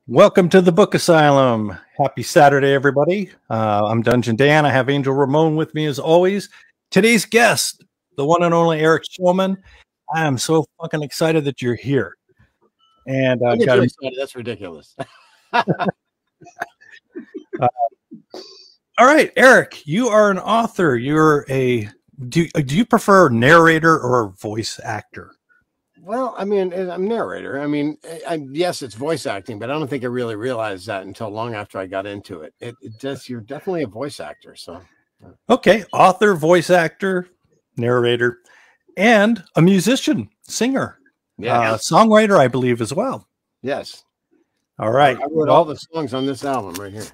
Welcome to the Book Asylum. Happy Saturday, everybody. I'm Dungeon Dan. I have Angel Ramon with me as always. Today's guest, the one and only Eric Shelman. I am so fucking excited that you're here. And got him. That's ridiculous. All right, Eric, you are an author. You're a do you prefer narrator or voice actor? Well, I mean, I'm narrator. I mean, yes, it's voice acting, but I don't think I really realized that until long after I got into it. You're definitely a voice actor. So, okay, author, voice actor, narrator, and a musician, singer, songwriter, I believe, as well. Yes. All right. I wrote all the songs on this album right here.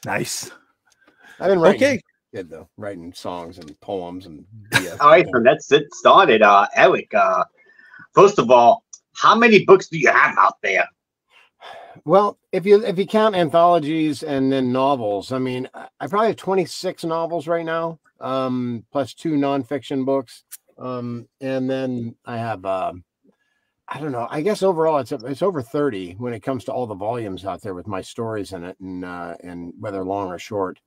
Nice. I've been writing. Good though, writing songs and poems and. All right, so let's get started. Eric, first of all, how many books do you have out there? Well, if you count anthologies and then novels, I mean, I probably have 26 novels right now, plus 2 nonfiction books, and then I have I don't know. I guess overall it's over 30 when it comes to all the volumes out there with my stories in it, and whether long or short.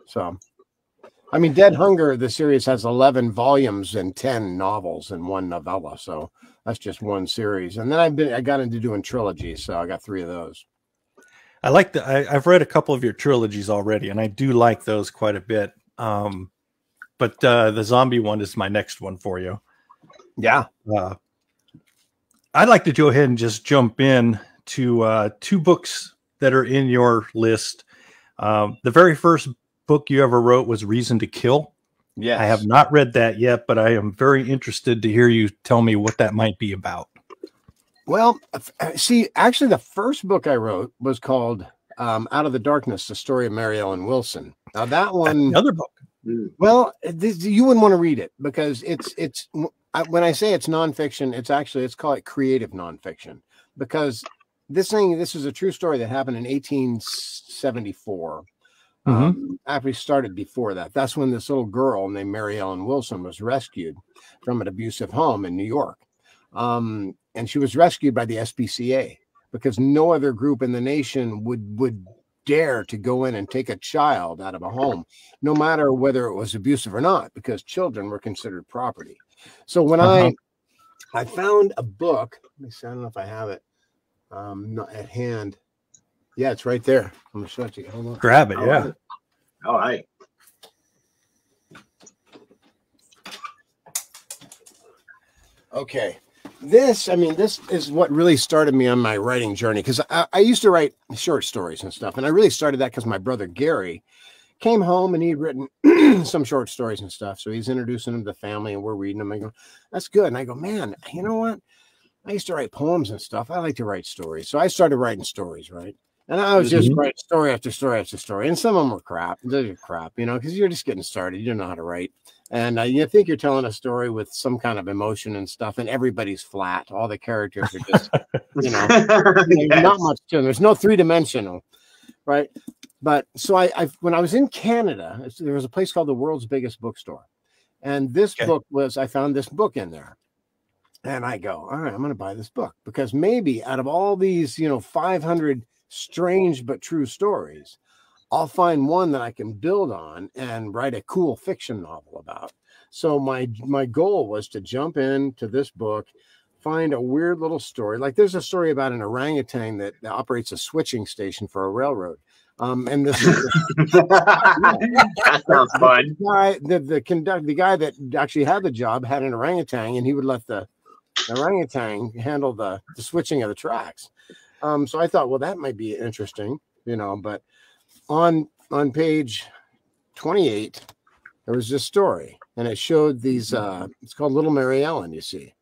So. I mean, Dead Hunger, the series has 11 volumes and 10 novels and 1 novella. So that's just one series. And then I got into doing trilogies. So I got 3 of those. I like I've read a couple of your trilogies already, and I do like those quite a bit. But the zombie one is my next one for you. Yeah. I'd like to go ahead and just jump in to 2 books that are in your list. The very first book you ever wrote was Reason to Kill. Yeah, I have not read that yet, but I am very interested to hear you tell me what that might be about. Well, see, actually the first book I wrote was called Out of the Darkness, the story of Mary Ellen Wilson. Now that one, another book. Well, you wouldn't want to read it because it's when I say it's nonfiction, it's called creative nonfiction, because this is a true story that happened in 1874. Actually started before that. That's when this little girl named Mary Ellen Wilson was rescued from an abusive home in New York. And she was rescued by the SPCA because no other group in the nation would dare to go in and take a child out of a home, no matter whether it was abusive or not, because children were considered property. So when I found a book, let me see, I don't know if I have it not at hand. Yeah, it's right there. I'm gonna show it to you. Hold on. Grab it, yeah. All right. Okay. This is what really started me on my writing journey, because I used to write short stories and stuff, and I really started that because my brother Gary came home and he'd written some short stories and stuff. So he's introducing them to the family, and we're reading them. I go, that's good. And I go, man, you know what? I used to write poems and stuff. I like to write stories. So I started writing stories, right? And I was just writing story after story after story. And some of them were crap. They're crap, because you're just getting started. You don't know how to write. And you think you're telling a story with some kind of emotion and stuff, and everybody's flat. All the characters are just, not much to them. There's no 3-dimensional, right? But so I when I was in Canada, there was a place called the World's Biggest Bookstore. And this book I found this book in there. And I go, all right, I'm going to buy this book, because maybe out of all these, 500 strange but true stories, I'll find one that I can build on and write a cool fiction novel about. So my goal was to jump into this book, find a weird little story. Like there's a story about an orangutan that operates a switching station for a railroad. And this that sounds fun. The guy that actually had the job had an orangutan, and he would let the orangutan handle the switching of the tracks. So I thought, well, that might be interesting, but on page 28, there was this story, and it showed these, it's called Little Mary Ellen, you see.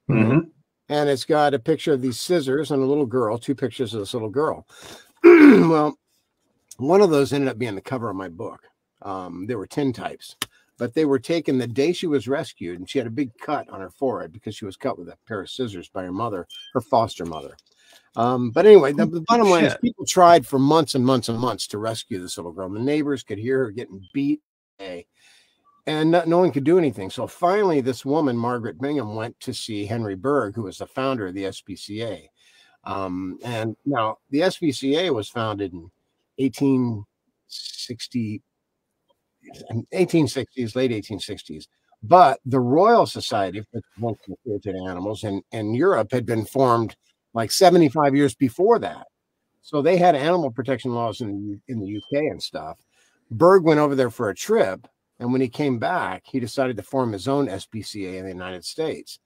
And it's got a picture of these scissors and a little girl, 2 pictures of this little girl. Well, one of those ended up being the cover of my book. There were 10 types, but they were taken the day she was rescued, and she had a big cut on her forehead because she was cut with a pair of scissors by her mother, her foster mother. But anyway, the bottom line is people tried for months and months and months to rescue this little girl. The neighbors could hear her getting beat, and no one could do anything. So finally, this woman, Margaret Bingham, went to see Henry Berg, who was the founder of the SPCA. And now the SPCA was founded in 1860, 1860s, late 1860s. But the Royal Society for Cruelty to Animals in Europe had been formed like 75 years before that. So they had animal protection laws in the UK and stuff. Berg went over there for a trip, and when he came back, he decided to form his own SPCA in the United States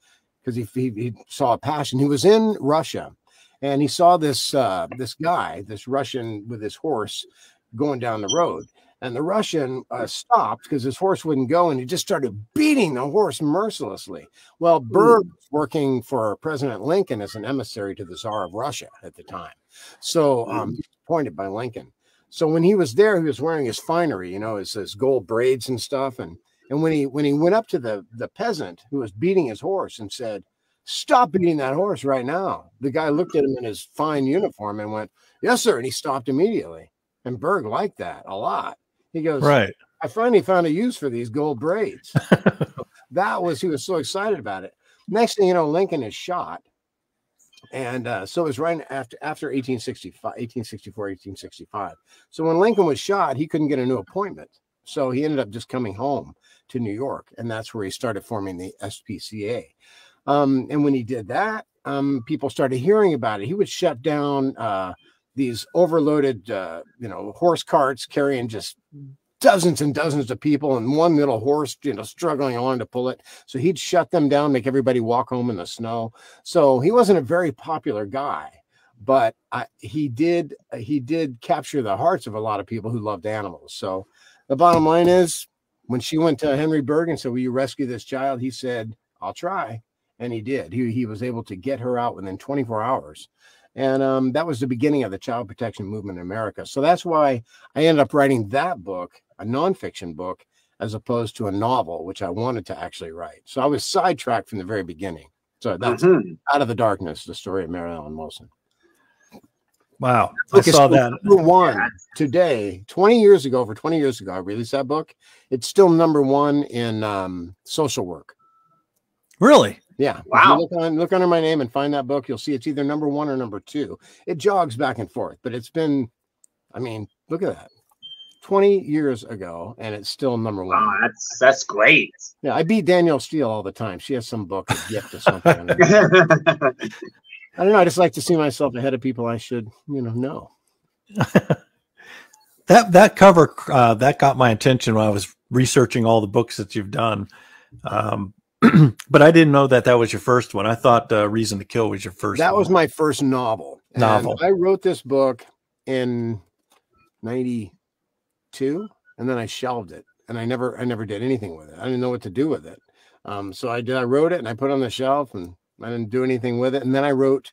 because he saw a passion. He was in Russia, and he saw this guy, this Russian with his horse, going down the road. And the Russian stopped because his horse wouldn't go, and he just started beating the horse mercilessly. Well, Berg was working for President Lincoln as an emissary to the Tsar of Russia at the time. So he was appointed by Lincoln. So when he was there, he was wearing his finery, you know, his gold braids and stuff. And when he went up to the peasant who was beating his horse and said, "Stop beating that horse right now," the guy looked at him in his fine uniform and went, "Yes, sir." And he stopped immediately. And Berg liked that a lot. He goes, "Right. I finally found a use for these gold braids." He was so excited about it. Next thing you know, Lincoln is shot. And so it was right after 1865. So when Lincoln was shot, he couldn't get a new appointment. So he ended up just coming home to New York. And that's where he started forming the SPCA. And when he did that, people started hearing about it. He would shut down these overloaded, horse carts carrying just dozens and dozens of people and one little horse, struggling along to pull it. So he'd shut them down, make everybody walk home in the snow. So he wasn't a very popular guy, but he did capture the hearts of a lot of people who loved animals. So the bottom line is, when she went to Henry Berg and said, "Will you rescue this child?" he said, "I'll try." And he did. He was able to get her out within 24 hours. And that was the beginning of the child protection movement in America. So that's why I ended up writing that book, a nonfiction book, as opposed to a novel, which I wanted to actually write. So I was sidetracked from the very beginning. So that's Out of the Darkness, the story of Mary Ellen Wilson. Wow. I saw that. Number one today, 20 years ago, I released that book. It's still number one in social work. Really? Yeah. Wow. If you look under my name and find that book, you'll see it's either number one or number two. It jogs back and forth, but it's been, look at that. 20 years ago, and it's still number one. Oh, that's great. Yeah, I beat Danielle Steele all the time. She has some book, a gift or something. I don't know. I just like to see myself ahead of people I should, know. That cover that got my attention when I was researching all the books that you've done. But I didn't know that was your first one. I thought Reason to Kill was your first. That was my first novel. I wrote this book in 92, and then I shelved it, and I never did anything with it. I didn't know what to do with it. So I wrote it and I put it on the shelf, and I didn't do anything with it. And then I wrote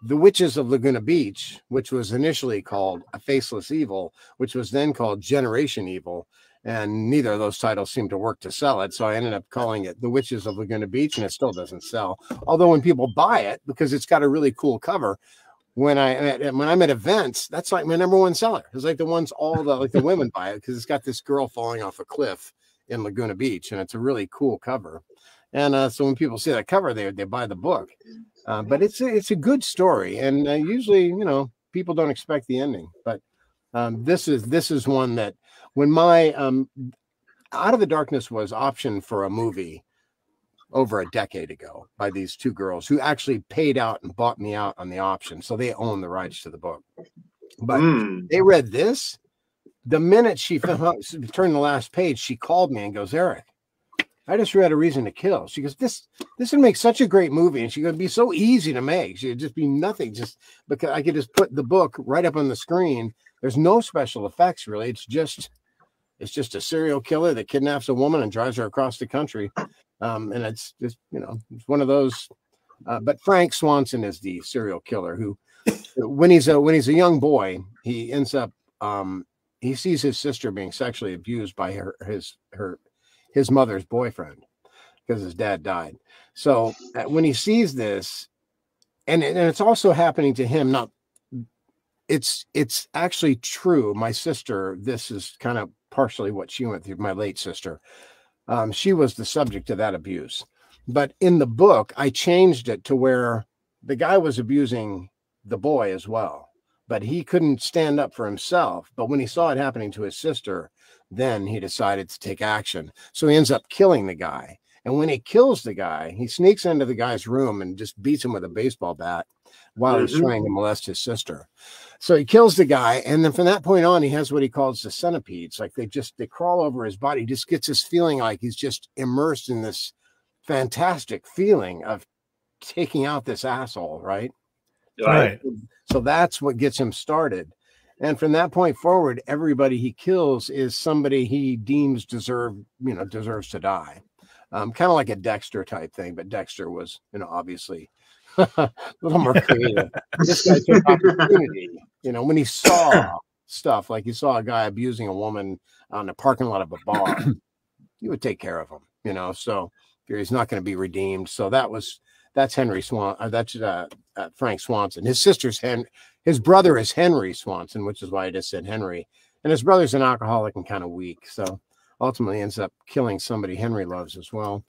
The Witches of Laguna Beach, which was initially called A Faceless Evil, which was then called Generation Evil. And neither of those titles seemed to work to sell it. So I ended up calling it The Witches of Laguna Beach, and it still doesn't sell. Although when people buy it, because it's got a really cool cover, when I'm at events, that's like my number one seller. It's like the ones the women buy it, because it's got this girl falling off a cliff in Laguna Beach, and it's a really cool cover. And so when people see that cover, they buy the book. But it's a good story, and usually, people don't expect the ending. But this is one that, when my Out of the Darkness was optioned for a movie over a decade ago by these two girls who actually paid out and bought me out on the option, so they own the rights to the book. But they read this. The minute she turned the last page, she called me and goes, "Eric, I just read A Reason to Kill." She goes, this would make such a great movie, and she goes, "It'd be so easy to make. She'd just be nothing, just because I could just put the book right up on the screen. There's no special effects, really. It's just a serial killer that kidnaps a woman and drives her across the country." And it's just, it's one of those. But Frank Swanson is the serial killer who, when he's a young boy, he ends up, he sees his sister being sexually abused by his mother's boyfriend, because his dad died. So when he sees this, and it's also happening to him, it's actually true. My sister, this is kind of partially what she went through. My late sister, she was the subject of that abuse. But in the book, I changed it to where the guy was abusing the boy as well, but he couldn't stand up for himself. But when he saw it happening to his sister, then he decided to take action. So he ends up killing the guy. And when he kills the guy, he sneaks into the guy's room and just beats him with a baseball bat while he's trying to molest his sister. So he kills the guy. And then from that point on, he has what he calls the centipedes. Like they crawl over his body. He just gets this feeling like he's just immersed in this fantastic feeling of taking out this asshole, right? Right. So that's what gets him started. And from that point forward, everybody he kills is somebody he deems deserves to die. Kind of like a Dexter type thing, but Dexter was, obviously a little more creative. This guy took opportunity, when he saw stuff, like he saw a guy abusing a woman on the parking lot of a bar, he would take care of him, so he's not going to be redeemed. So that's Henry Swan. That's Frank Swanson. His sister's his brother is Henry Swanson, which is why I just said Henry. And his brother's an alcoholic and kind of weak. So ultimately ends up killing somebody Henry loves as well.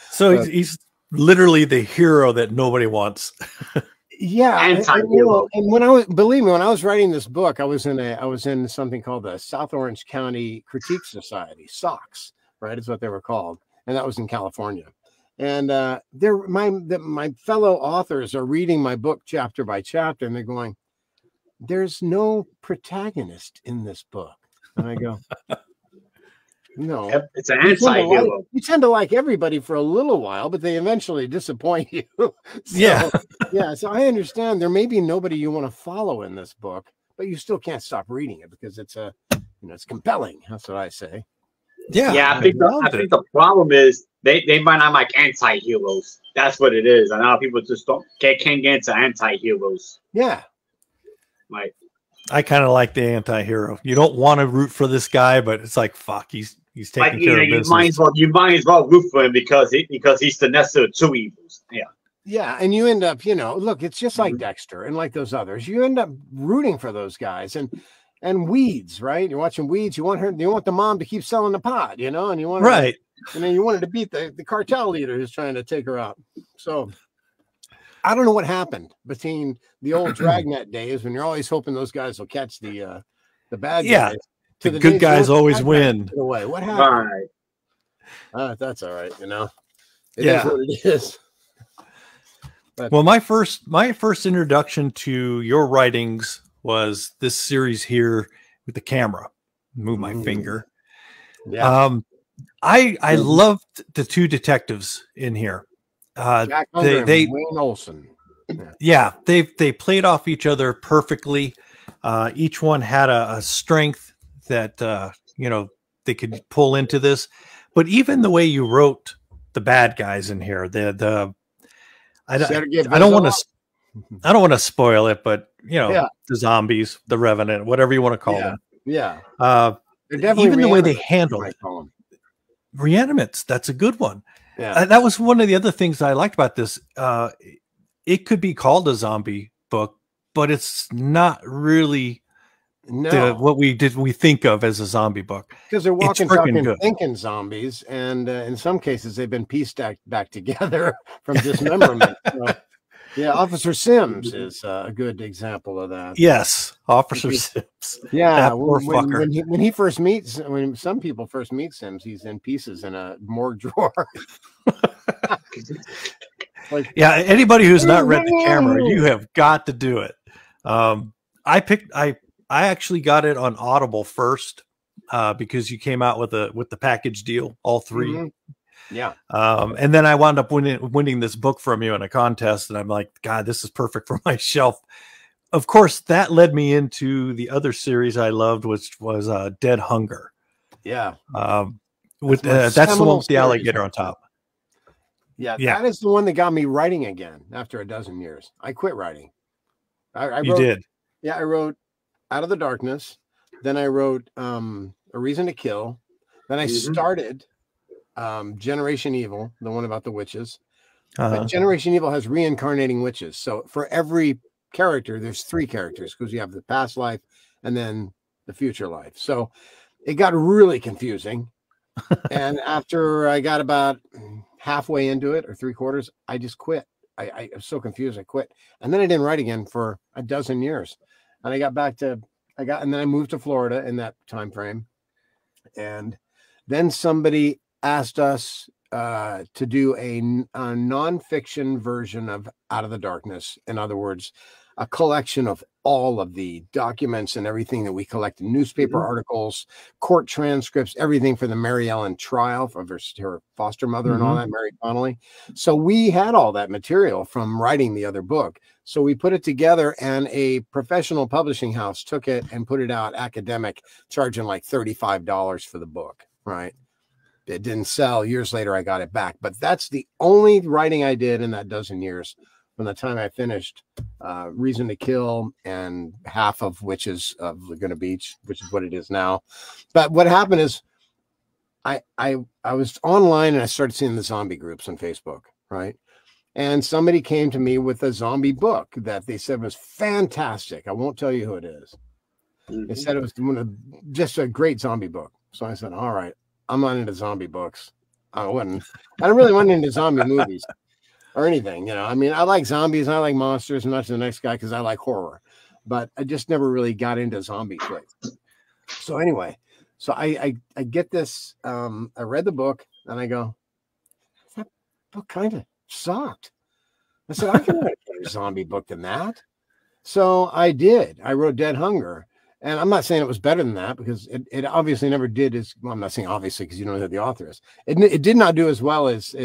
So he's literally the hero that nobody wants. Yeah. And when I was writing this book, I was in something called the South Orange County Critique Society, SOX, right? Is what they were called. And that was in California. And my fellow authors are reading my book chapter by chapter, and they're going, "There's no protagonist in this book." And I go, "No, it's an anti-hero. You tend to like everybody for a little while, but they eventually disappoint you." Yeah. So I understand there may be nobody you want to follow in this book, but you still can't stop reading it because it's it's compelling. That's what I say. Yeah. I think the problem is they might not like anti-heroes. That's what it is. And a lot of people just can't get into anti-heroes. Yeah. Like, I kind of like the anti-hero. You don't want to root for this guy, but it's like, fuck, he's taking care of business. You might as well root for him because he's the lesser of two evils. Yeah. Yeah, and you end up, look, it's just like Dexter and like those others. You end up rooting for those guys and Weeds, right? You're watching Weeds. You want the mom to keep selling the pot, and you want right. You wanted to beat the cartel leader who's trying to take her out. So I don't know what happened between the old Dragnet days when you're always hoping those guys will catch the bad guys. The good guys always win. Away. What happened? All right. That's all right. It is what it is. But, well, my first introduction to your writings was this series here with the camera. Move my finger. Yeah. I loved the two detectives in here. Jack Hunter and Wayne Olson. Yeah, they played off each other perfectly. Each one had a strength that they could pull into this. But even the way you wrote the bad guys in here, I don't want to spoil it, but the zombies, the Revenant, whatever you want to call them. Yeah. Even the way they handle it. Reanimates, that's a good one. Yeah. That was one of the other things I liked about this. It could be called a zombie book, but it's not really what we think of as a zombie book. Because they're walking, talking, thinking zombies, and in some cases they've been pieced back together from dismemberment. Yeah, Officer Sims is a good example of that. Yes, Officer Sims. Yeah, when some people first meet Sims, he's in pieces in a morgue drawer. Anybody who's not read the camera, you have got to do it. I actually got it on Audible first because you came out with the package deal, all three. Mm-hmm. Yeah. And then I wound up winning this book from you in a contest, and I'm like, God, this is perfect for my shelf. Of course, that led me into the other series I loved, which was Dead Hunger. Yeah. That's the one with the alligator on top. Yeah, that is the one that got me writing again after a dozen years. I quit writing. You did? Yeah, I wrote Out of the Darkness. Then I wrote A Reason to Kill. Then I started Generation Evil, the one about the witches. But Generation Evil has reincarnating witches. So for every character, there's 3 characters because you have the past life and then the future life. So it got really confusing. And after I got about halfway into it or 3/4, I just quit. I was so confused. I quit. And then I didn't write again for a dozen years. And I got back to, and then I moved to Florida in that time frame. And then somebody asked us to do a nonfiction version of Out of the Darkness. In other words, a collection of all of the documents and everything that we collected, newspaper articles, court transcripts, everything for the Mary Ellen trial for her foster mother and all that, Mary Connolly. So we had all that material from writing the other book. So we put it together, and a professional publishing house took it and put it out academic, charging like $35 for the book, right? It didn't sell. Years later, I got it back. But that's the only writing I did in that dozen years from the time I finished Reason to Kill, and half of which is Laguna Beach, which is what it is now. But what happened is I was online and I started seeing the zombie groups on Facebook, right? And somebody came to me with a zombie book that they said was fantastic. I won't tell you who it is. They said it was just a great zombie book. So I said, all right, I'm not into zombie books. I really wasn't into zombie movies or anything, you know. I mean, I like zombies and I like monsters, and not the next guy because I like horror, but I just never really got into zombie flicks. So anyway, so I get this. I read the book and I go, that book kind of sucked. I said, I can write a better zombie book than that. So I did. I wrote Dead Hunger. And I'm not saying it was better than that, because it obviously never did as well. I'm not saying obviously because you don't know who the author is. It did not do as well as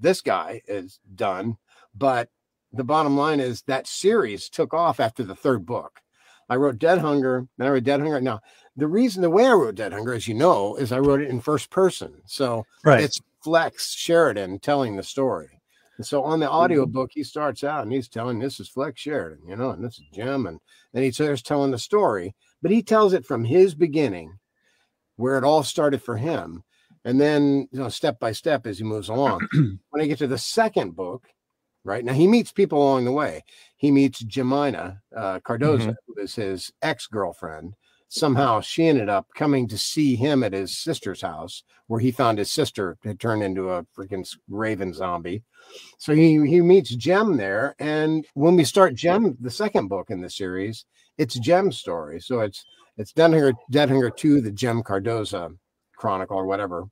this guy is done. But the bottom line is that series took off after the third book. I wrote Dead Hunger, then I wrote Dead Hunger. Now, the way I wrote Dead Hunger, as you know, is I wrote it in first person. So it's Flex Sheridan telling the story. And so on the audio book, he starts out and he's telling, this is Flex Sheridan, you know, and this is Jim. And he starts telling the story, but he tells it from his beginning, where it all started for him. And then, you know, step by step as he moves along. When I get to the second book, right now, he meets people along the way. He meets Jemina Cardoza, who is his ex-girlfriend. Somehow she ended up coming to see him at his sister's house, where he found his sister had turned into a freaking raven zombie. So he meets Jem there. And when we start Jem, the second book in the series, it's Jem's story. So it's Dead Hunger 2, the Jem Cardoza Chronicle or whatever.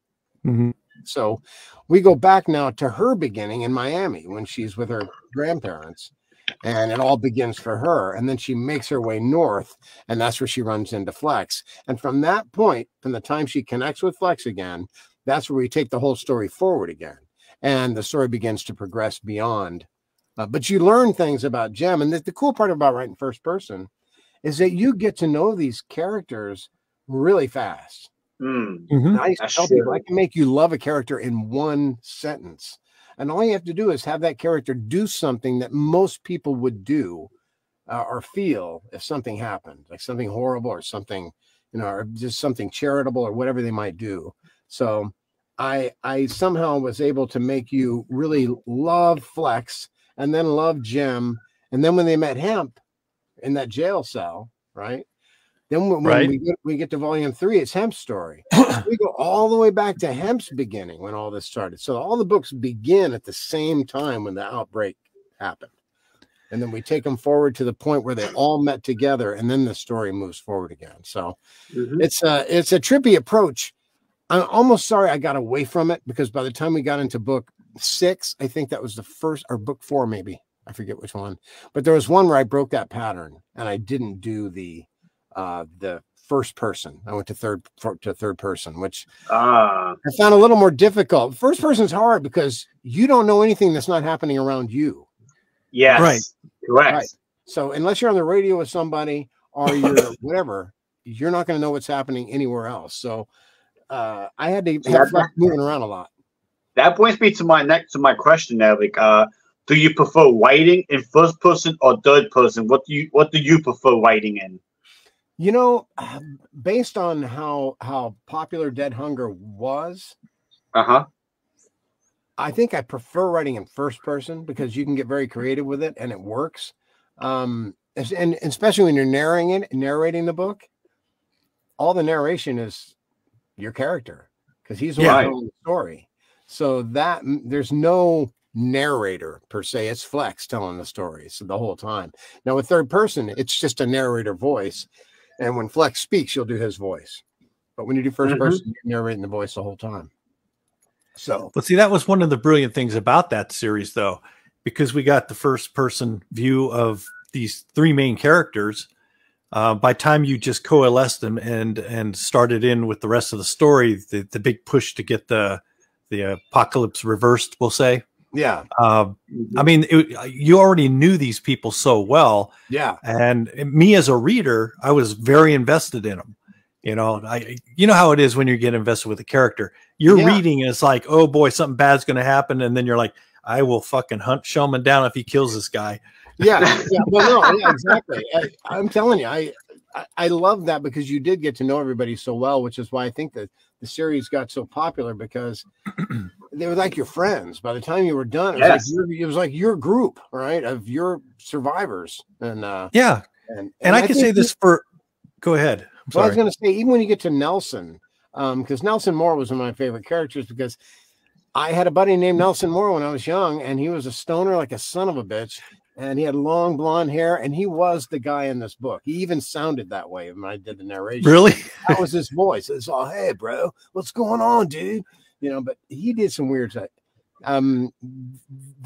So we go back now to her beginning in Miami when she's with her grandparents. And it all begins for her. And then she makes her way north, and that's where she runs into Flex. And from that point, from the time she connects with Flex again, that's where we take the whole story forward again. And the story begins to progress beyond. But you learn things about Jem. And the cool part about writing first person is that you get to know these characters really fast. I tell people, I can make you love a character in one sentence. And all you have to do is have that character do something that most people would do or feel if something happened, like something horrible or something, you know, or just something charitable or whatever they might do. So I somehow was able to make you really love Flex and then love Jem. And then when they met Hemp in that jail cell, right? Then when we get to volume 3, it's Hemp's story. We go all the way back to Hemp's beginning when all this started. So all the books begin at the same time when the outbreak happened. And then we take them forward to the point where they all met together, and then the story moves forward again. So it's a trippy approach. I'm almost sorry I got away from it, because by the time we got into book 6, I think that was the first, or book 4 maybe. I forget which one. But there was one where I broke that pattern and I didn't do the first person. I went to third person, which I found a little more difficult. First person is hard because you don't know anything that's not happening around you. Yes. Right. Correct. Right. So unless you're on the radio with somebody or you're whatever, you're not going to know what's happening anywhere else. So I had to have moving around a lot. That brings me to my question now. Like, do you prefer writing in first person or third person? What do you prefer writing in? You know, based on how popular Dead Hunger was, I think I prefer writing in first person because you can get very creative with it and it works. And especially when you're narrating the book, all the narration is your character because he's the one telling the story. So that there's no narrator per se. It's Flex telling the stories the whole time. Now with third person, it's just a narrator voice, and when Flex speaks, you'll do his voice. But when you do first person, you're narrating the voice the whole time. So, but see, that was one of the brilliant things about that series, though, because we got the first person view of these three main characters. By time you just coalesced them and started in with the rest of the story, the big push to get the apocalypse reversed, we'll say. yeah. I mean, you already knew these people so well. Yeah. And me as a reader, I was very invested in them. You know, you know how it is when you get invested with a character. You're reading, and it's like, oh boy, something bad's going to happen, and then you're like, I will fucking hunt Shelman down if he kills this guy. Yeah, yeah, well, no, yeah, exactly. I'm telling you, I love that because you did get to know everybody so well, which is why I think that the series got so popular, because they were like your friends. By the time you were done, it was like your group, right, of your survivors. And yeah, and I can say this for. Go ahead. Well, I was going to say, even when you get to Nelson, because Nelson Moore was one of my favorite characters, because I had a buddy named Nelson Moore when I was young, and he was a stoner like a son of a bitch, and he had long blonde hair, and he was the guy in this book. He even sounded that way when I did the narration. Really? That was his voice. It's all, hey, bro, what's going on, dude? You know, but he did some weird stuff. The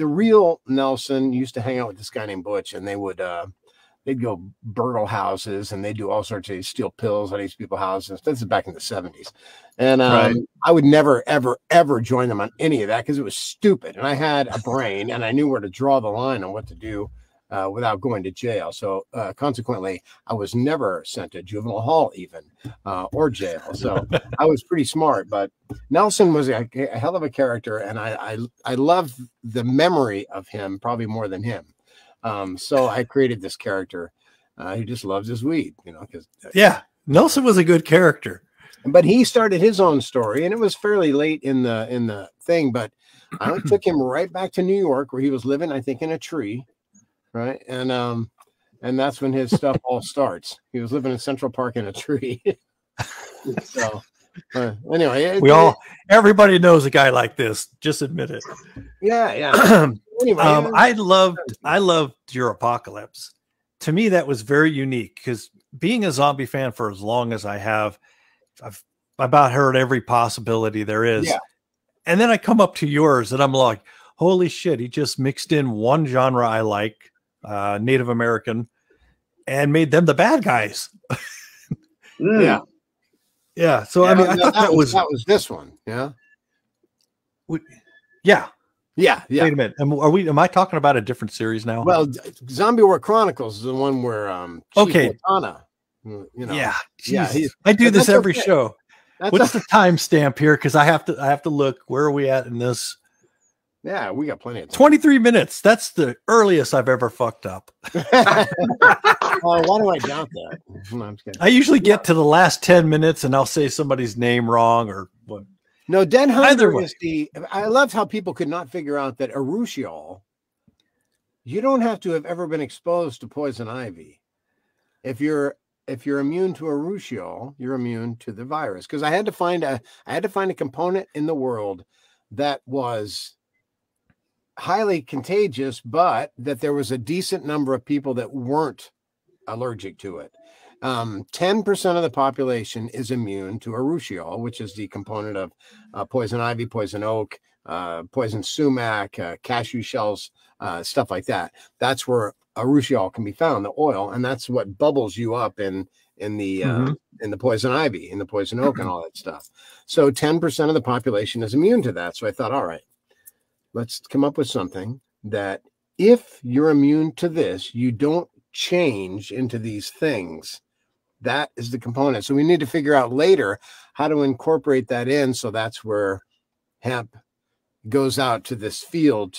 real Nelson used to hang out with this guy named Butch, and they would they'd go burgle houses, and they do all sorts of steal pills out of these people's houses. This is back in the 70s. And I would never, ever, ever join them on any of that because it was stupid. And I had a brain, and I knew where to draw the line on what to do without going to jail. So consequently, I was never sent to juvenile hall even or jail. So I was pretty smart. But Nelson was a hell of a character, and I love the memory of him probably more than him. So I created this character who just loves his weed, you know, because Nelson was a good character, but he started his own story, and it was fairly late in the thing, but I took him right back to New York, where he was living, I think, in a tree, right? And that's when his stuff all starts. He was living in Central Park in a tree. So anyway, everybody knows a guy like this. Just admit it. Yeah. Anyway, I loved your Apocalypse. To me, that was very unique, because being a zombie fan for as long as I have, I've about heard every possibility there is. Yeah. And then I come up to yours, and I'm like, holy shit, he just mixed in one genre I like, Native American, and made them the bad guys. Yeah. Yeah. So, I mean, I thought that was this one. Yeah. Yeah. Yeah. Wait a minute. Am I talking about a different series now? Well, Zombie War Chronicles is the one where okay. Cortana, you know. Yeah. I do this every show. What's the timestamp here? Because I have to look. Where are we at in this? Yeah, we got plenty of time. 23 minutes. That's the earliest I've ever fucked up. Why do I doubt that? No, I'm just kidding. I usually get to the last 10 minutes and I'll say somebody's name wrong or what. No, Dead Hunger is I loved how people could not figure out that Urushiol, you don't have to have ever been exposed to poison ivy. If you're immune to Urushiol, you're immune to the virus. Because I had to find a component in the world that was highly contagious, but that there was a decent number of people that weren't allergic to it. 10% of the population is immune to Urushiol, which is the component of poison ivy, poison oak, poison sumac, cashew shells, stuff like that. That's where Urushiol can be found, the oil, and that's what bubbles you up in the poison ivy, in the poison oak, and all that stuff. So 10% of the population is immune to that. So I thought, all right, let's come up with something that if you're immune to this, you don't change into these things. That is the component. So we need to figure out later how to incorporate that in. So that's where hemp goes out to this field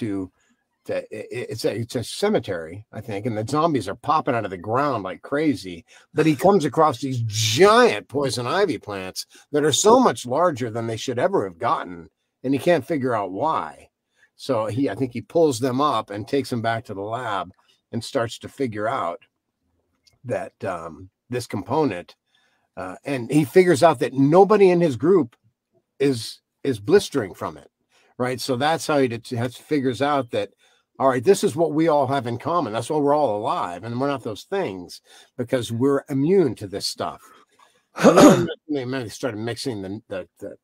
it's a cemetery, I think, and the zombies are popping out of the ground like crazy. But he comes across these giant poison ivy plants that are so much larger than they should ever have gotten, and he can't figure out why. So I think he pulls them up and takes them back to the lab and starts to figure out that this component, and he figures out that nobody in his group is blistering from it, right? So that's how he figures out that, all right, this is what we all have in common. That's why we're all alive, and we're not those things because we're immune to this stuff. And then they started mixing the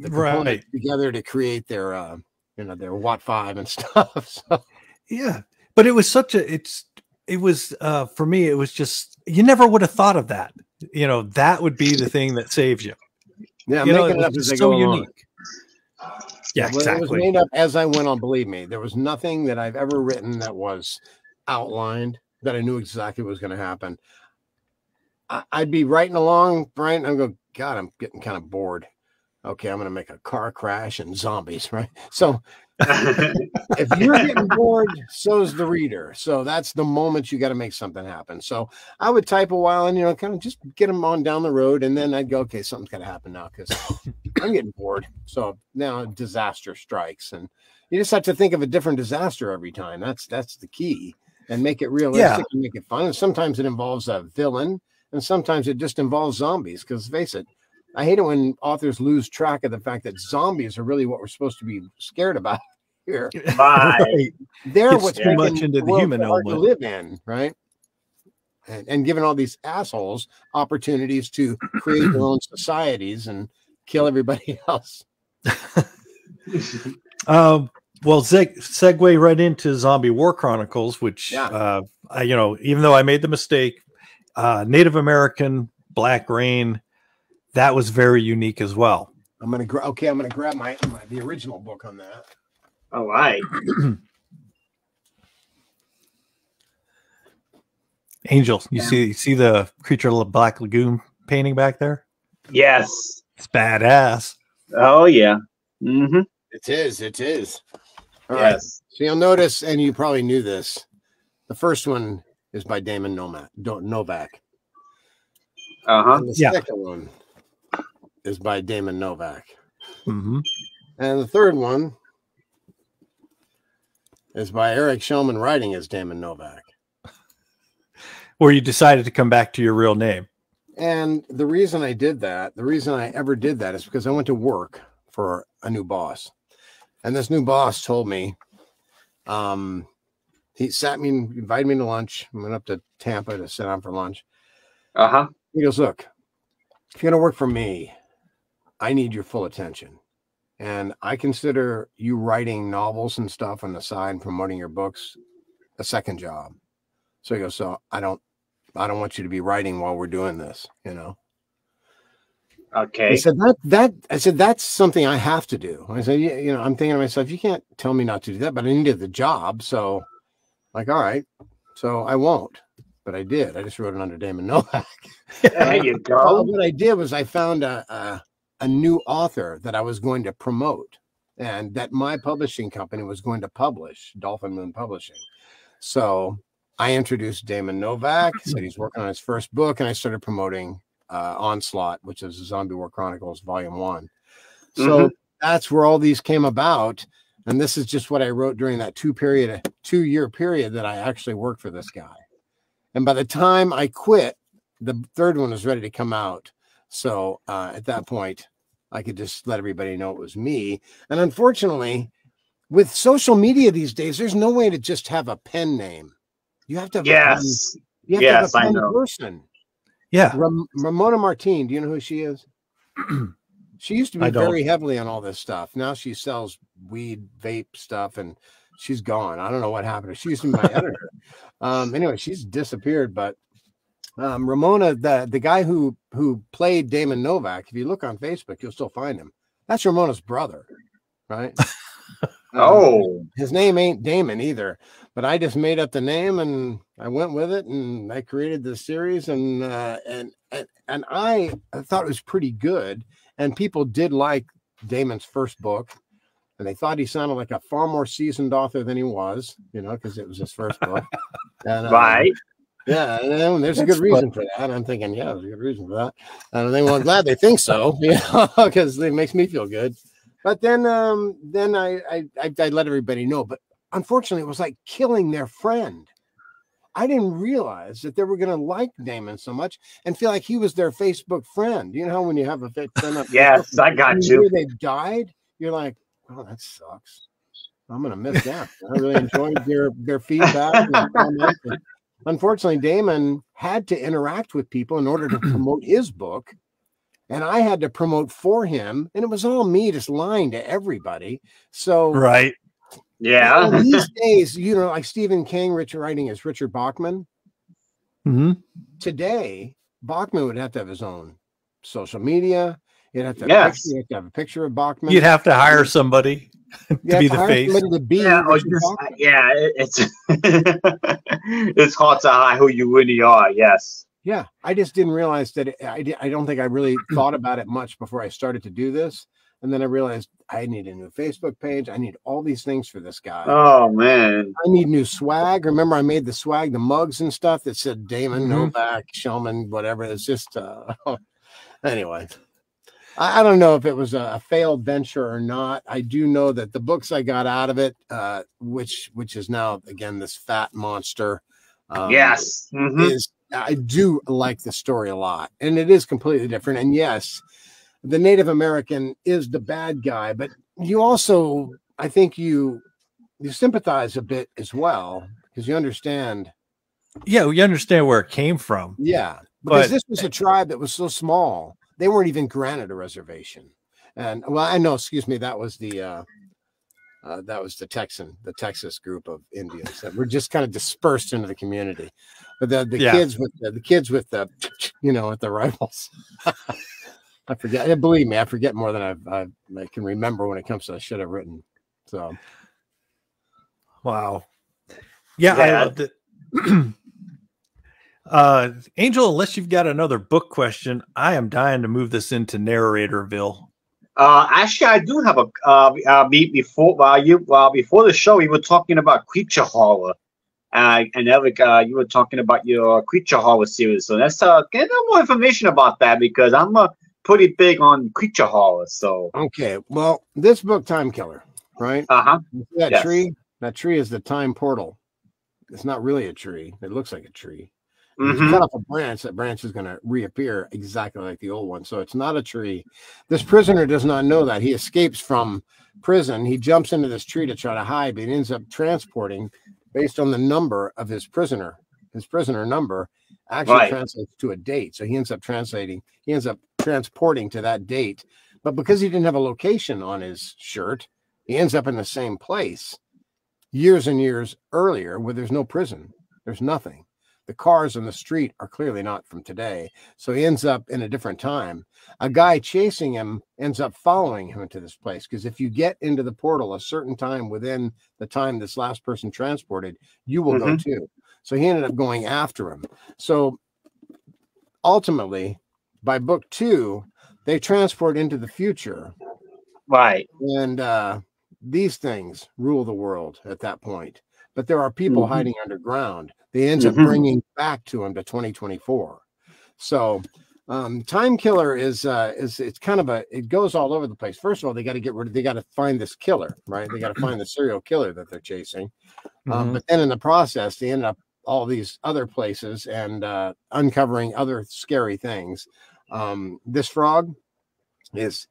components together to create their their Watt 5 and stuff. So. Yeah, but it was for me, it was just, you never would have thought of that. That would be the thing that saves you. Yeah, I'm making it up as I go along. Unique. Yeah, exactly. It was made up as I went on. Believe me, there was nothing that I've ever written that was outlined that I knew exactly what was going to happen. I'd be writing along, Brian. I'm going, God, I'm getting kind of bored. Okay, I'm going to make a car crash and zombies, right? So if you're getting bored, so is the reader. So that's the moment you got to make something happen. So I would type a while and, kind of just get them on down the road. And then I'd go, okay, something's got to happen now because I'm getting bored. So now disaster strikes. And you just have to think of a different disaster every time. That's the key. And make it realistic and make it fun. And sometimes it involves a villain. And sometimes it just involves zombies. Because face it, I hate it when authors lose track of the fact that zombies are really what we're supposed to be scared about here. Right. They're what's too much into the human element to live in, right? And giving all these assholes opportunities to create their own societies and kill everybody else. Well, segue right into Zombie War Chronicles, which even though I made the mistake, Native American Black Rain, that was very unique as well. I'm gonna grab the original book on that. All right. Angel, you see the Creature of the Black Lagoon painting back there? Yes. It's badass. Oh yeah. Mm-hmm. It is. All right. So you'll notice, and you probably knew this, the first one is by Damon Novak. And the second one is by Damon Novak. Mm-hmm. And the third one is by Eric Shelman writing as Damon Novak. Where you decided to come back to your real name. And the reason I ever did that is because I went to work for a new boss. And this new boss told me, he invited me to lunch. I went up to Tampa to sit down for lunch. He goes, look, if you're going to work for me, I need your full attention. And I consider you writing novels and stuff on the side and promoting your books a second job. So he goes, so I don't want you to be writing while we're doing this, Okay. I said that's something I have to do. I said, I'm thinking to myself, you can't tell me not to do that, but I needed the job. So all right. So I won't. But I did. I just wrote it under Damon Novak. There you go. What I did was I found a new author that I was going to promote and that my publishing company was going to publish, Dolphin Moon Publishing. So I introduced Damon Novak, said he's working on his first book, and I started promoting Onslaught, which is Zombie War Chronicles Volume 1. So that's where all these came about. And this is just what I wrote during that 2-year period that I actually worked for this guy. And by the time I quit, the third one was ready to come out. So at that point, I could just let everybody know it was me. And unfortunately, with social media these days, there's no way to just have a pen name. You have to have a pen person. Yeah. Ramona Martin, do you know who she is? She used to be very heavily on all this stuff. Now she sells weed, vape stuff, and she's gone. I don't know what happened to her. She used to be my editor. Anyway, she's disappeared. But Ramona, the guy who played Damon Novak, if you look on Facebook, you'll still find him. That's Ramona's brother, right? His name ain't Damon either. But I just made up the name and I went with it, and I created this series, and I thought it was pretty good. And people did like Damon's first book, and they thought he sounded like a far more seasoned author than he was, because it was his first book. And, right. Yeah, and there's a good reason for that. I'm thinking, there's a good reason for that. And I'm glad they think so, because it makes me feel good. But then I let everybody know. But unfortunately, it was like killing their friend. I didn't realize that they were going to like Damon so much and feel like he was their Facebook friend. You know how when you have a friend, yes, I got you. They died. You're like, oh, that sucks. I'm going to miss that. I really enjoyed their feedback. And comments. Unfortunately, Damon had to interact with people in order to promote his book, and I had to promote for him, and it was all me just lying to everybody. So, right. Yeah. These days, like Stephen King, writing as Richard Bachman. Mm-hmm. Today, Bachman would have to have his own social media. You'd have to have a picture of Bachman. You'd have to hire somebody to be the face. It's it's hard to hide who you really are. Yes. Yeah, I just didn't realize that. I don't think I really thought about it much before I started to do this, and then I realized I need a new Facebook page. I need all these things for this guy. Oh man, I need new swag. Remember, I made the swag, the mugs and stuff that said Damon, Novak, Shelman, whatever. It's just anyway. I don't know if it was a failed venture or not. I do know that the books I got out of it, which is now again this fat monster. Yes, is I do like the story a lot, and it is completely different. And yes, the Native American is the bad guy, but you also, I think you sympathize a bit as well because you understand. Yeah, we understand where it came from. Yeah, because this was a tribe that was so small. They weren't even granted a reservation. And well, I know, excuse me, that was the Texas group of Indians that were just kind of dispersed into the community. But the kids with the rifles. I forget. Believe me, I forget more than I can remember when it comes to I should have written. So wow. Yeah. I loved it. Angel, unless you've got another book question, I am dying to move this into Narratorville. Actually, I do have a before the show we were talking about creature horror, and Eric, you were talking about your creature horror series. So let's get a little more information about that because I'm pretty big on creature horror. So okay, well, this book, Time Killer, right? That tree is the time portal. It's not really a tree. It looks like a tree. If you cut off a branch, that branch is going to reappear exactly like the old one. So it's not a tree. This prisoner does not know that. He escapes from prison. He jumps into this tree to try to hide, but he ends up transporting based on the number of his prisoner. His prisoner number actually translates to a date. So he ends up transporting to that date. But because he didn't have a location on his shirt, he ends up in the same place years and years earlier where there's no prison. There's nothing. The cars on the street are clearly not from today. So he ends up in a different time. A guy chasing him ends up following him into this place. Because if you get into the portal a certain time within the time this last person transported, you will go too. So he ended up going after him. So ultimately, by book 2, they transport into the future. Right. And these things rule the world at that point. But there are people hiding underground. They end up bringing back to him to 2024. So Time Killer is it's kind of it goes all over the place. First of all, they got to find this killer, right? They got to find the serial killer that they're chasing. But then in the process, they end up all these other places and uncovering other scary things. This frog is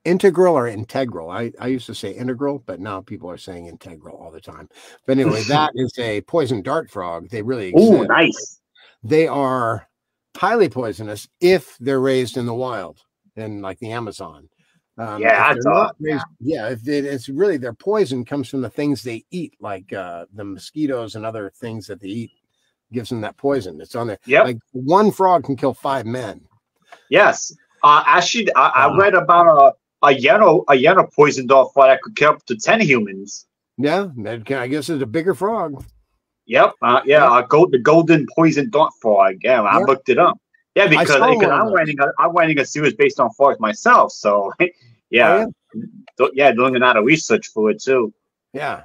integral or integral. I used to say integral, but now people are saying integral all the time. But anyway, that is a poison dart frog. They really exist. Oh, nice. They are highly poisonous if they're raised in the wild in like the Amazon. It's really their poison comes from the things they eat, like the mosquitoes and other things that they eat gives them that poison. It's on there. Yep. Like one frog can kill 5 men. Yes. Actually, I read about a yellow poison dart frog that could kill up to 10 humans. Yeah, I guess it's a bigger frog. Yep. The golden poison dart frog. Yeah, I looked it up. Yeah, because I'm writing a series based on frogs myself. So doing a lot of research for it too. Yeah.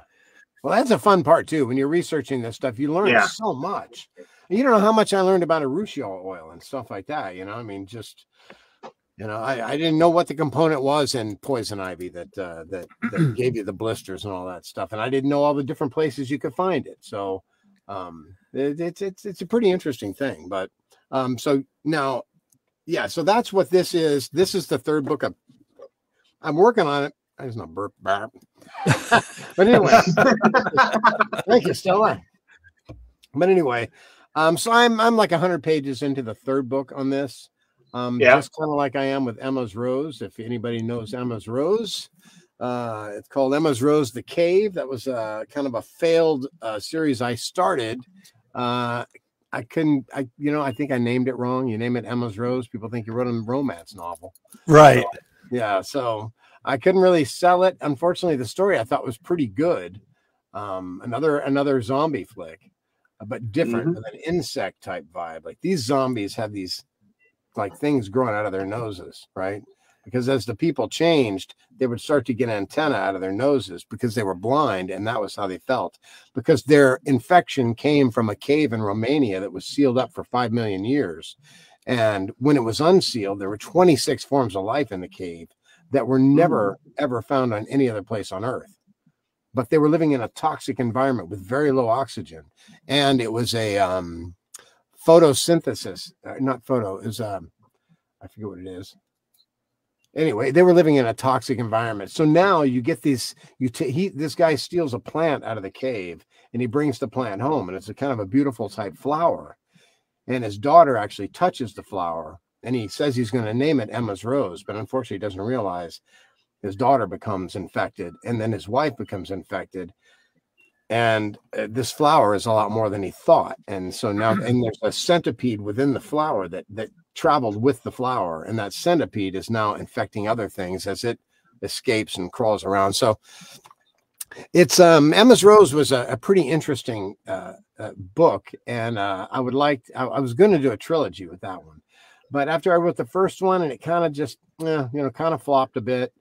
Well, that's a fun part too. When you're researching this stuff, you learn so much. You don't know how much I learned about urushiol oil and stuff like that. I mean, just I didn't know what the component was in poison ivy that gave you the blisters and all that stuff, and I didn't know all the different places you could find it. So it's a pretty interesting thing. But so now, so that's what this is. This is the third book I'm working on it. There's no burp. But anyway, thank you, Stella. But anyway, so I'm like 100 pages into the third book on this. Just kind of like I am with Emma's Rose. If anybody knows Emma's Rose, it's called Emma's Rose, The Cave. That was kind of a failed series I started. I think I named it wrong. You name it Emma's Rose, people think you wrote a romance novel. Right. So, yeah. So I couldn't really sell it. Unfortunately, the story I thought was pretty good. Another zombie flick, but different with an insect type vibe. Like these zombies have these like things growing out of their noses, right? Because as the people changed, they would start to get antenna out of their noses because they were blind, and that was how they felt. Because their infection came from a cave in Romania that was sealed up for 5 million years. And when it was unsealed, there were 26 forms of life in the cave that were never, ever found on any other place on Earth. But they were living in a toxic environment with very low oxygen. And it was a photosynthesis, not photo, is I forget what it is. Anyway, they were living in a toxic environment. So now you get these, this guy steals a plant out of the cave and he brings the plant home, and it's a kind of a beautiful type flower. And his daughter actually touches the flower, and he says he's going to name it Emma's Rose, but unfortunately he doesn't realize his daughter becomes infected, and then his wife becomes infected. And this flower is a lot more than he thought. And so now, and there's a centipede within the flower that traveled with the flower. And that centipede is now infecting other things as it escapes and crawls around. So it's Emma's Rose was a pretty interesting book. And I was going to do a trilogy with that one. But after I wrote the first one, and it kind of just, kind of flopped a bit.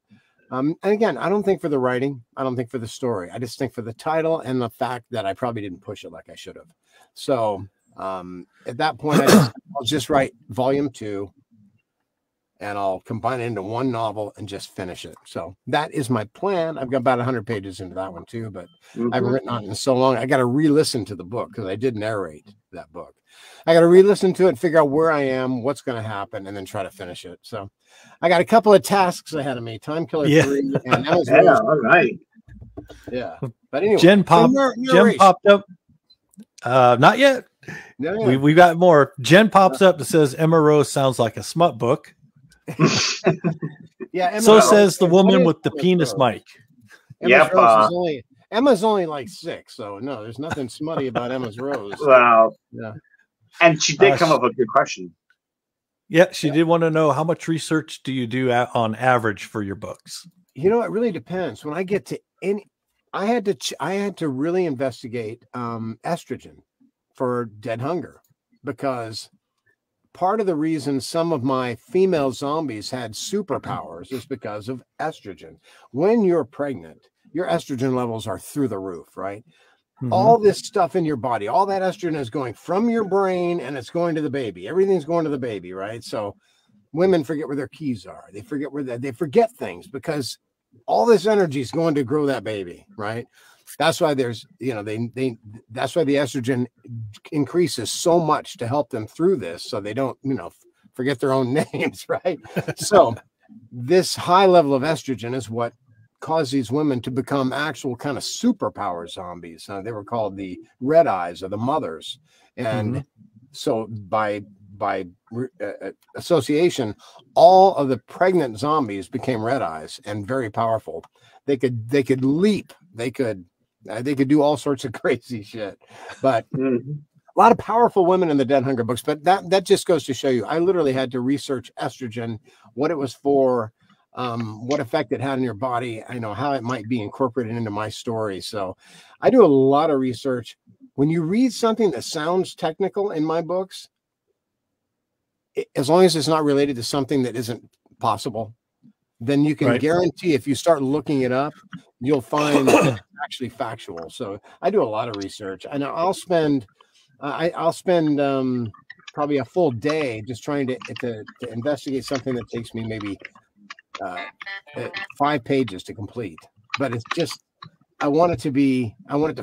And again, I don't think for the writing, I don't think for the story. I just think for the title and the fact that I probably didn't push it like I should have. So at that point, I'll just write volume 2, and I'll combine it into one novel and just finish it. So that is my plan. I've got about 100 pages into that one too, but I haven't written on it in so long. I got to re-listen to the book because I did narrate that book. I got to re-listen to it, figure out where I am, what's going to happen, and then try to finish it. So I got a couple of tasks ahead of me. Time Killer 3. And that was all right. Yeah. But anyway, Jen popped up. Not yet. No. We got more. Jen pops up that says Emma Rose sounds like a smut book. Yeah. Emma So Rose, says the woman with the penis mic. Emma's only like 6, so no, there's nothing smutty about Emma's Rose. Wow. Yeah. And she did come up with a good question. Yeah, she did want to know, how much research do you do on average for your books? You know, it really depends. When I get to I had to really investigate estrogen for Dead Hunger, because part of the reason some of my female zombies had superpowers is because of estrogen. When you're pregnant, your estrogen levels are through the roof, right? All this stuff in your body, all that estrogen is going from your brain and it's going to the baby. Everything's going to the baby, right? So women forget where their keys are. They forget they forget things because all this energy is going to grow that baby, right? That's why there's, that's why the estrogen increases so much to help them through this, so they don't, forget their own names, right? So this high level of estrogen is what cause these women to become actual kind of superpower zombies. They were called the Red Eyes or the Mothers. And so by association, all of the pregnant zombies became Red Eyes and very powerful. They could leap. They could do all sorts of crazy shit. But a lot of powerful women in the Dead Hunger books. But that just goes to show you, I literally had to research estrogen, what it was for, what effect it had on your body, how it might be incorporated into my story. So I do a lot of research. When you read something that sounds technical in my books, as long as it's not related to something that isn't possible, then you can guarantee if you start looking it up, you'll find that it's actually factual. So I do a lot of research, and I'll spend probably a full day just trying to investigate something that takes me maybe 5 pages to complete. But it's just, I want it to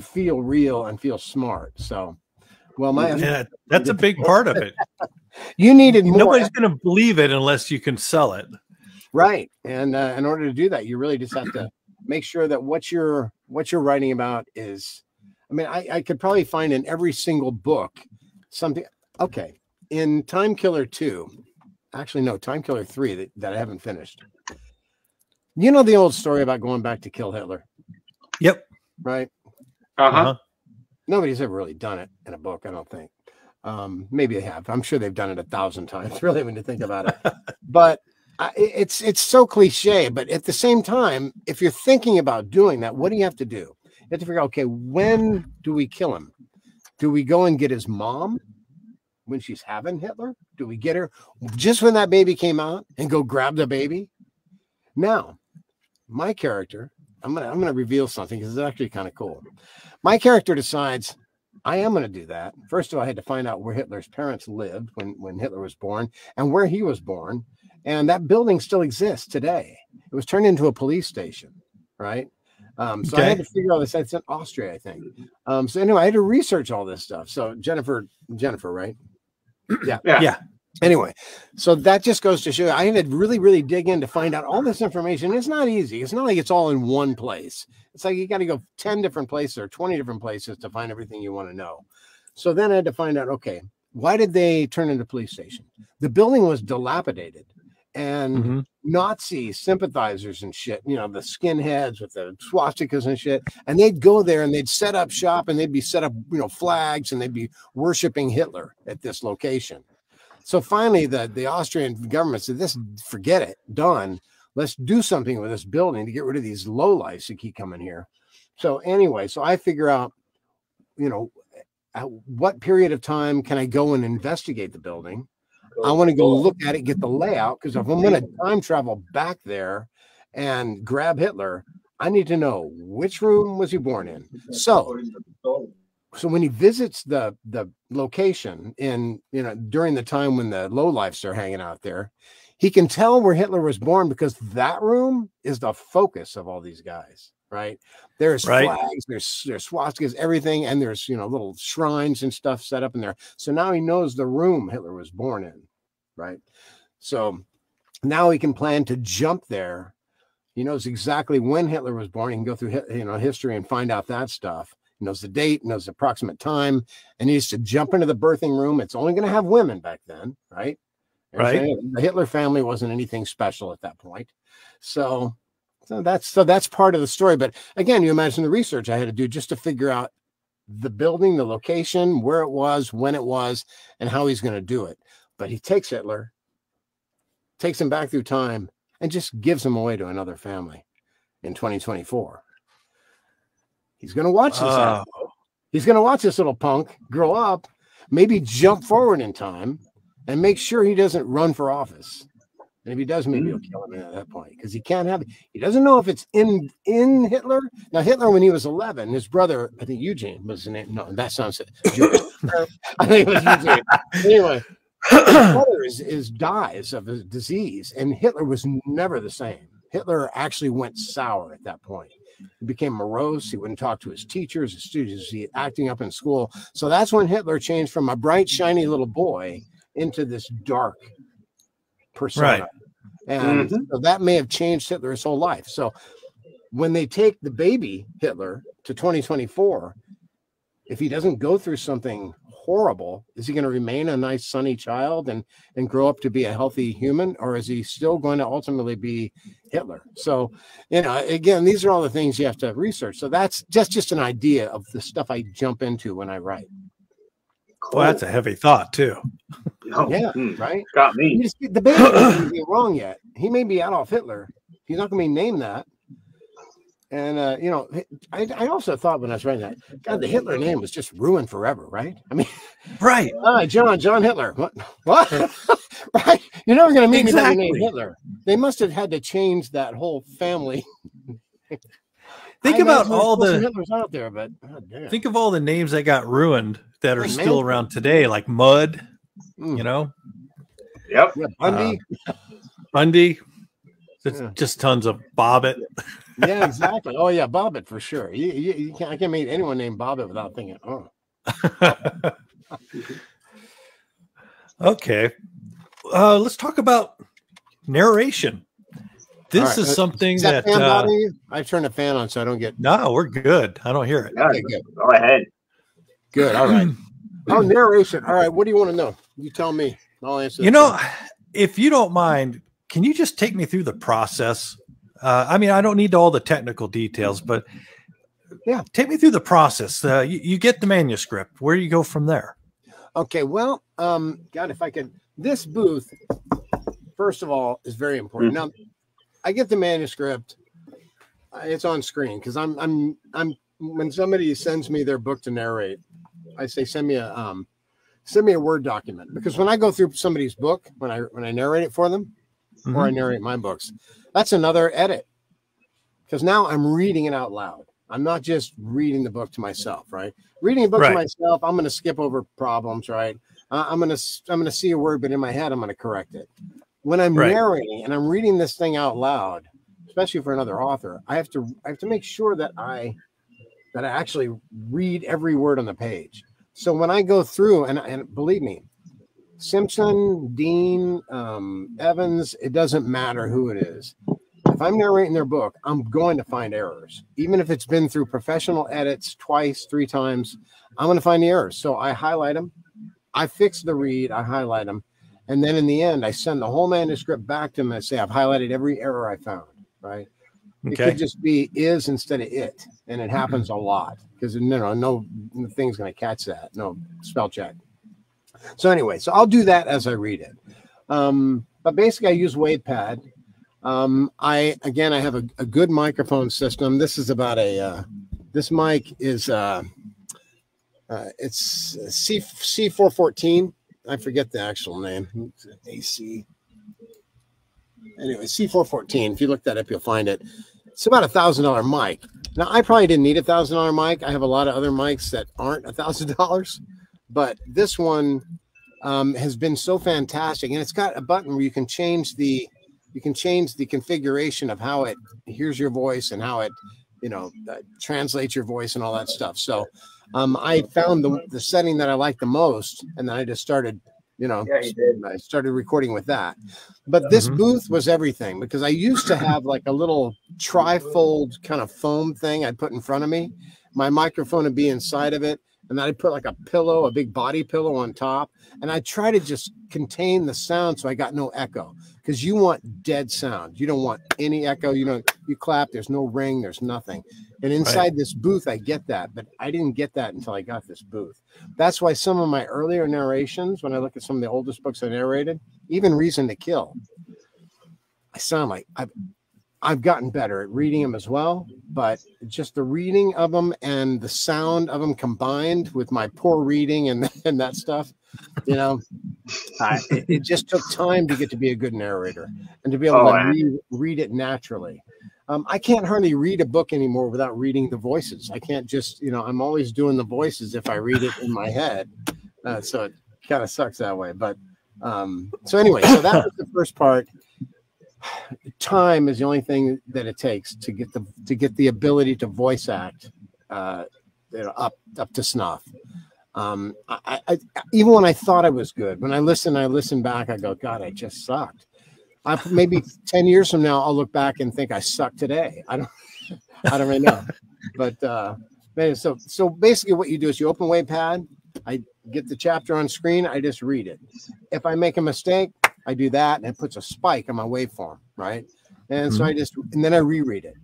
feel real and feel smart. So, that's a big part of it. You needed more. Nobody's going to believe it unless you can sell it. Right. And in order to do that, you really just have to make sure that what you're writing about is, I mean, I could probably find in every single book something. Okay. In Time Killer 2, actually, no, Time Killer 3 that I haven't finished. You know the old story about going back to kill Hitler? Yep. Right? Uh-huh. Nobody's ever really done it in a book, I don't think. Maybe they have. I'm sure they've done it 1,000 times, really, when you think about it. But it's so cliche. But at the same time, if you're thinking about doing that, what do you have to do? You have to figure out, okay, when do we kill him? Do we go and get his mom when she's having Hitler? Do we get her just when that baby came out and go grab the baby? Now, my character, I'm gonna reveal something because it's actually kind of cool. My character decides I am going to do that. First of all, I had to find out where Hitler's parents lived when Hitler was born and where he was born. And that building still exists today. It was turned into a police station, right? So I had to figure all this. It's in Austria, I think. So anyway, I had to research all this stuff. So Jennifer, right? Yeah. Anyway, so that just goes to show you, I had to really, really dig in to find out all this information. It's not easy. It's not like it's all in one place. It's like you got to go 10 different places or 20 different places to find everything you want to know. So then I had to find out, okay, why did they turn into a police station? The building was dilapidated, and Nazi sympathizers and shit, you know, the skinheads with the swastikas and shit, and they'd go there and they'd set up shop and they'd be set up, you know, flags, and they'd be worshiping Hitler at this location. So finally, the Austrian government said, "This, forget it, done. Let's do something with this building to get rid of these lowlifes that keep coming here." So anyway, so I figure out, you know, at what period of time can I go and investigate the building? I want to go look at it, get the layout, because if I'm going to time travel back there and grab Hitler, I need to know which room was he born in. So when he visits the location in, you know, during the time when the lowlifes are hanging out there, he can tell where Hitler was born because that room is the focus of all these guys, right? There's flags, there's swastikas, everything, and there's, you know, little shrines and stuff set up in there. So now he knows the room Hitler was born in, right? So now he can plan to jump there. He knows exactly when Hitler was born. He can go through, you know, history and find out that stuff. He knows the date, knows the approximate time, and he needs to jump into the birthing room. It's only going to have women back then, right? Right. The Hitler family wasn't anything special at that point. So that's part of the story. But again, you imagine the research I had to do just to figure out the building, the location, where it was, when it was, and how he's going to do it. But he takes Hitler, takes him back through time, and just gives him away to another family in 2024. He's going to watch this. He's going to watch this little punk grow up, maybe jump forward in time, and make sure he doesn't run for office. And if he does, maybe he'll kill him at that point, because he can't have it. He doesn't know if it's in Hitler. Now, Hitler, when he was 11, his brother, I think Eugene was the name. No, that sounds Jewish. I think it was Eugene. Anyway, his brother dies of a disease, and Hitler was never the same. Hitler actually went sour at that point. He became morose. He wouldn't talk to his teachers, his students. He acting up in school. So that's when Hitler changed from a bright, shiny little boy into this dark persona. Right. And so that may have changed Hitler his whole life. So when they take the baby Hitler to 2024, if he doesn't go through something horrible, is he going to remain a nice, sunny child and grow up to be a healthy human? Or is he still going to ultimately be Hitler? So, you know, again, these are all the things you have to research. So that's just an idea of the stuff I jump into when I write. Well, that's a heavy thought too. Yeah, right. Got me. The baby doesn't be wrong yet. He may be Adolf Hitler. He's not going to be named that. And you know, I also thought when I was writing that, God, the Hitler name was just ruined forever, right? I mean, right? John Hitler. What? Right? You're never going to meet anybody named Hitler. They must have had to change that whole family. Think about all the Hitlers out there, but think of all the names that got ruined that are still around today, like Mud. You know. Yep. Yeah, Bundy. Just tons of Bobbit. Yeah, exactly. Oh yeah, Bobbit for sure. You can't. I can't meet anyone named Bobbit without thinking, oh. Okay. Let's talk about narration. This is something is that fan bothering you? I've turned the fan on so I don't get. No, we're good. I don't hear it. Yeah, Okay, good. Go ahead. Good. All right. Oh, narration. All right. What do you want to know? You tell me. I'll answer. You know, if you don't mind, can you just take me through the process? I mean, I don't need all the technical details, but yeah, take me through the process. You get the manuscript. Where do you go from there? Okay. Well, God, if I could, this booth, first of all, is very important. Now, I get the manuscript. It's on screen because I'm when somebody sends me their book to narrate, I say send me a Word document, because when I go through somebody's book, when I narrate it for them, or I narrate my books, that's another edit, because now I'm reading it out loud. I'm not just reading the book to myself, right? Reading a book to myself, I'm going to skip over problems, right? I'm going to see a word, but in my head, I'm going to correct it. When I'm narrating and I'm reading this thing out loud, especially for another author, I have to make sure that I actually read every word on the page. So when I go through, and believe me, Simpson, Dean, Evans, it doesn't matter who it is. If I'm narrating their book, I'm going to find errors. Even if it's been through professional edits twice, 3 times, I'm going to find the errors. So I highlight them. I fix the read. I highlight them. And then in the end, I send the whole manuscript back to them and say, I've highlighted every error I found, right? Okay. It could just be is instead of it. And it happens a lot because no thing's going to catch that. No spell check. So anyway, so I'll do that as I read it. But basically I use WavePad. I have a good microphone system. This is about this mic is, it's C414. I forget the actual name. AC. Anyway, C414. If you look that up, you'll find it. It's about $1,000 mic. Now, I probably didn't need $1,000 mic. I have a lot of other mics that aren't $1,000, but this one has been so fantastic, and it's got a button where you can change the configuration of how it hears your voice and how it translates your voice and all that stuff. So I found the setting that I like the most, and then I just started, I started recording with that. But this booth was everything, because I used to have like a little trifold kind of foam thing I'd put in front of me. My microphone would be inside of it, and then I'd put like a pillow, a big body pillow on top, and I try to just contain the sound so I got no echo, because you want dead sound. You don't want any echo. You clap, there's no ring, there's nothing. And inside this booth, I get that, but I didn't get that until I got this booth. That's why some of my earlier narrations, when I look at some of the oldest books I narrated, even Reason to Kill, I sound like I've gotten better at reading them as well, but just the reading of them and the sound of them combined with my poor reading and that stuff, it just took time to get to be a good narrator and to be able to read it naturally. I can't hardly read a book anymore without reading the voices. I can't just, I'm always doing the voices if I read it in my head. So it kind of sucks that way. But so anyway, so that was the first part. Time is the only thing that it takes to get the ability to voice act up to snuff. I even when I thought I was good, when I listen back, I go, God, I just sucked. Maybe 10 years from now, I'll look back and think I sucked today. I don't really know. But so basically what you do is you open WavePad, I get the chapter on screen, I just read it. If I make a mistake, I do that, and it puts a spike on my waveform, right? And so and then I reread it.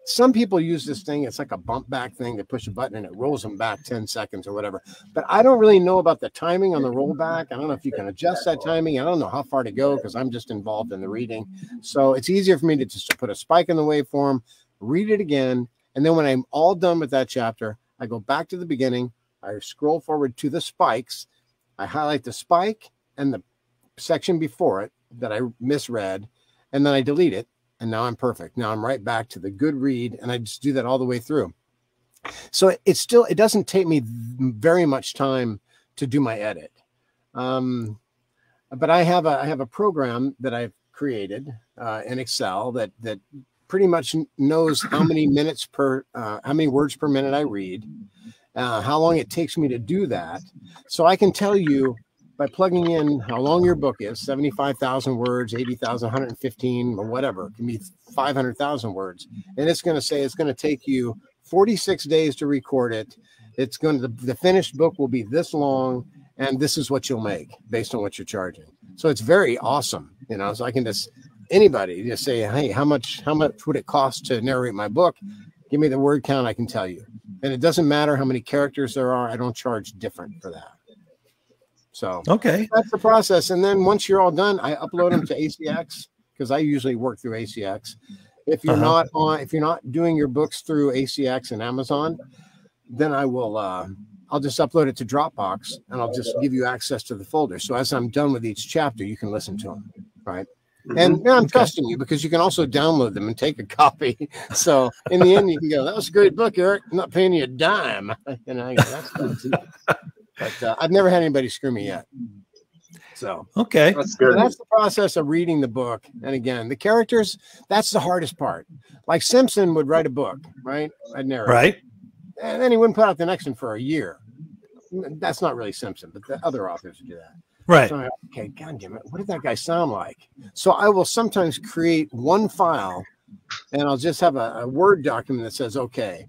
Some people use this thing, it's like a bump back thing. They push a button and it rolls them back 10 seconds or whatever. But I don't really know about the timing on the rollback. I don't know if you can adjust that timing. I don't know how far to go because I'm just involved in the reading. So it's easier for me to just put a spike in the waveform, read it again, and then when I'm all done with that chapter, I go back to the beginning, I scroll forward to the spikes, I highlight the spike and the section before it that I misread, and then I delete it, and now I'm perfect. Now I'm right back to the good read, and I just do that all the way through. So it doesn't take me very much time to do my edit. But I have a program that I've created in Excel that pretty much knows how many minutes how many words per minute I read, how long it takes me to do that. So I can tell you by plugging in how long your book is, 75,000 words, 80,000, 115, or whatever. It can be 500,000 words. And it's going to say it's going to take you 46 days to record it. It's going to, the finished book will be this long, and this is what you'll make based on what you're charging. So it's very awesome. You know, so I can just, anybody just say, hey, how much would it cost to narrate my book? Give me the word count, I can tell you. And it doesn't matter how many characters there are. I don't charge different for that. So okay, that's the process. And then once you're all done, I upload them to ACX because I usually work through ACX. If you're if you're not doing your books through ACX and Amazon, then I will I'll just upload it to Dropbox and I'll just give you access to the folder. So as I'm done with each chapter, you can listen to them, right? And I'm trusting you because you can also download them and take a copy. So in the end, you can go, that was a great book, Eric. I'm not paying you a dime. And I go, that's fun too. But I've never had anybody screw me yet. So okay, that's good. So that's the process of reading the book. And again, the characters, that's the hardest part. Like Simpson would write a book, right? I'd narrate. Right. And then he wouldn't put out the next one for a year. That's not really Simpson, but the other authors would do that. Right. So okay, God damn it. What did that guy sound like? So I will sometimes create one file and I'll just have a Word document that says, okay,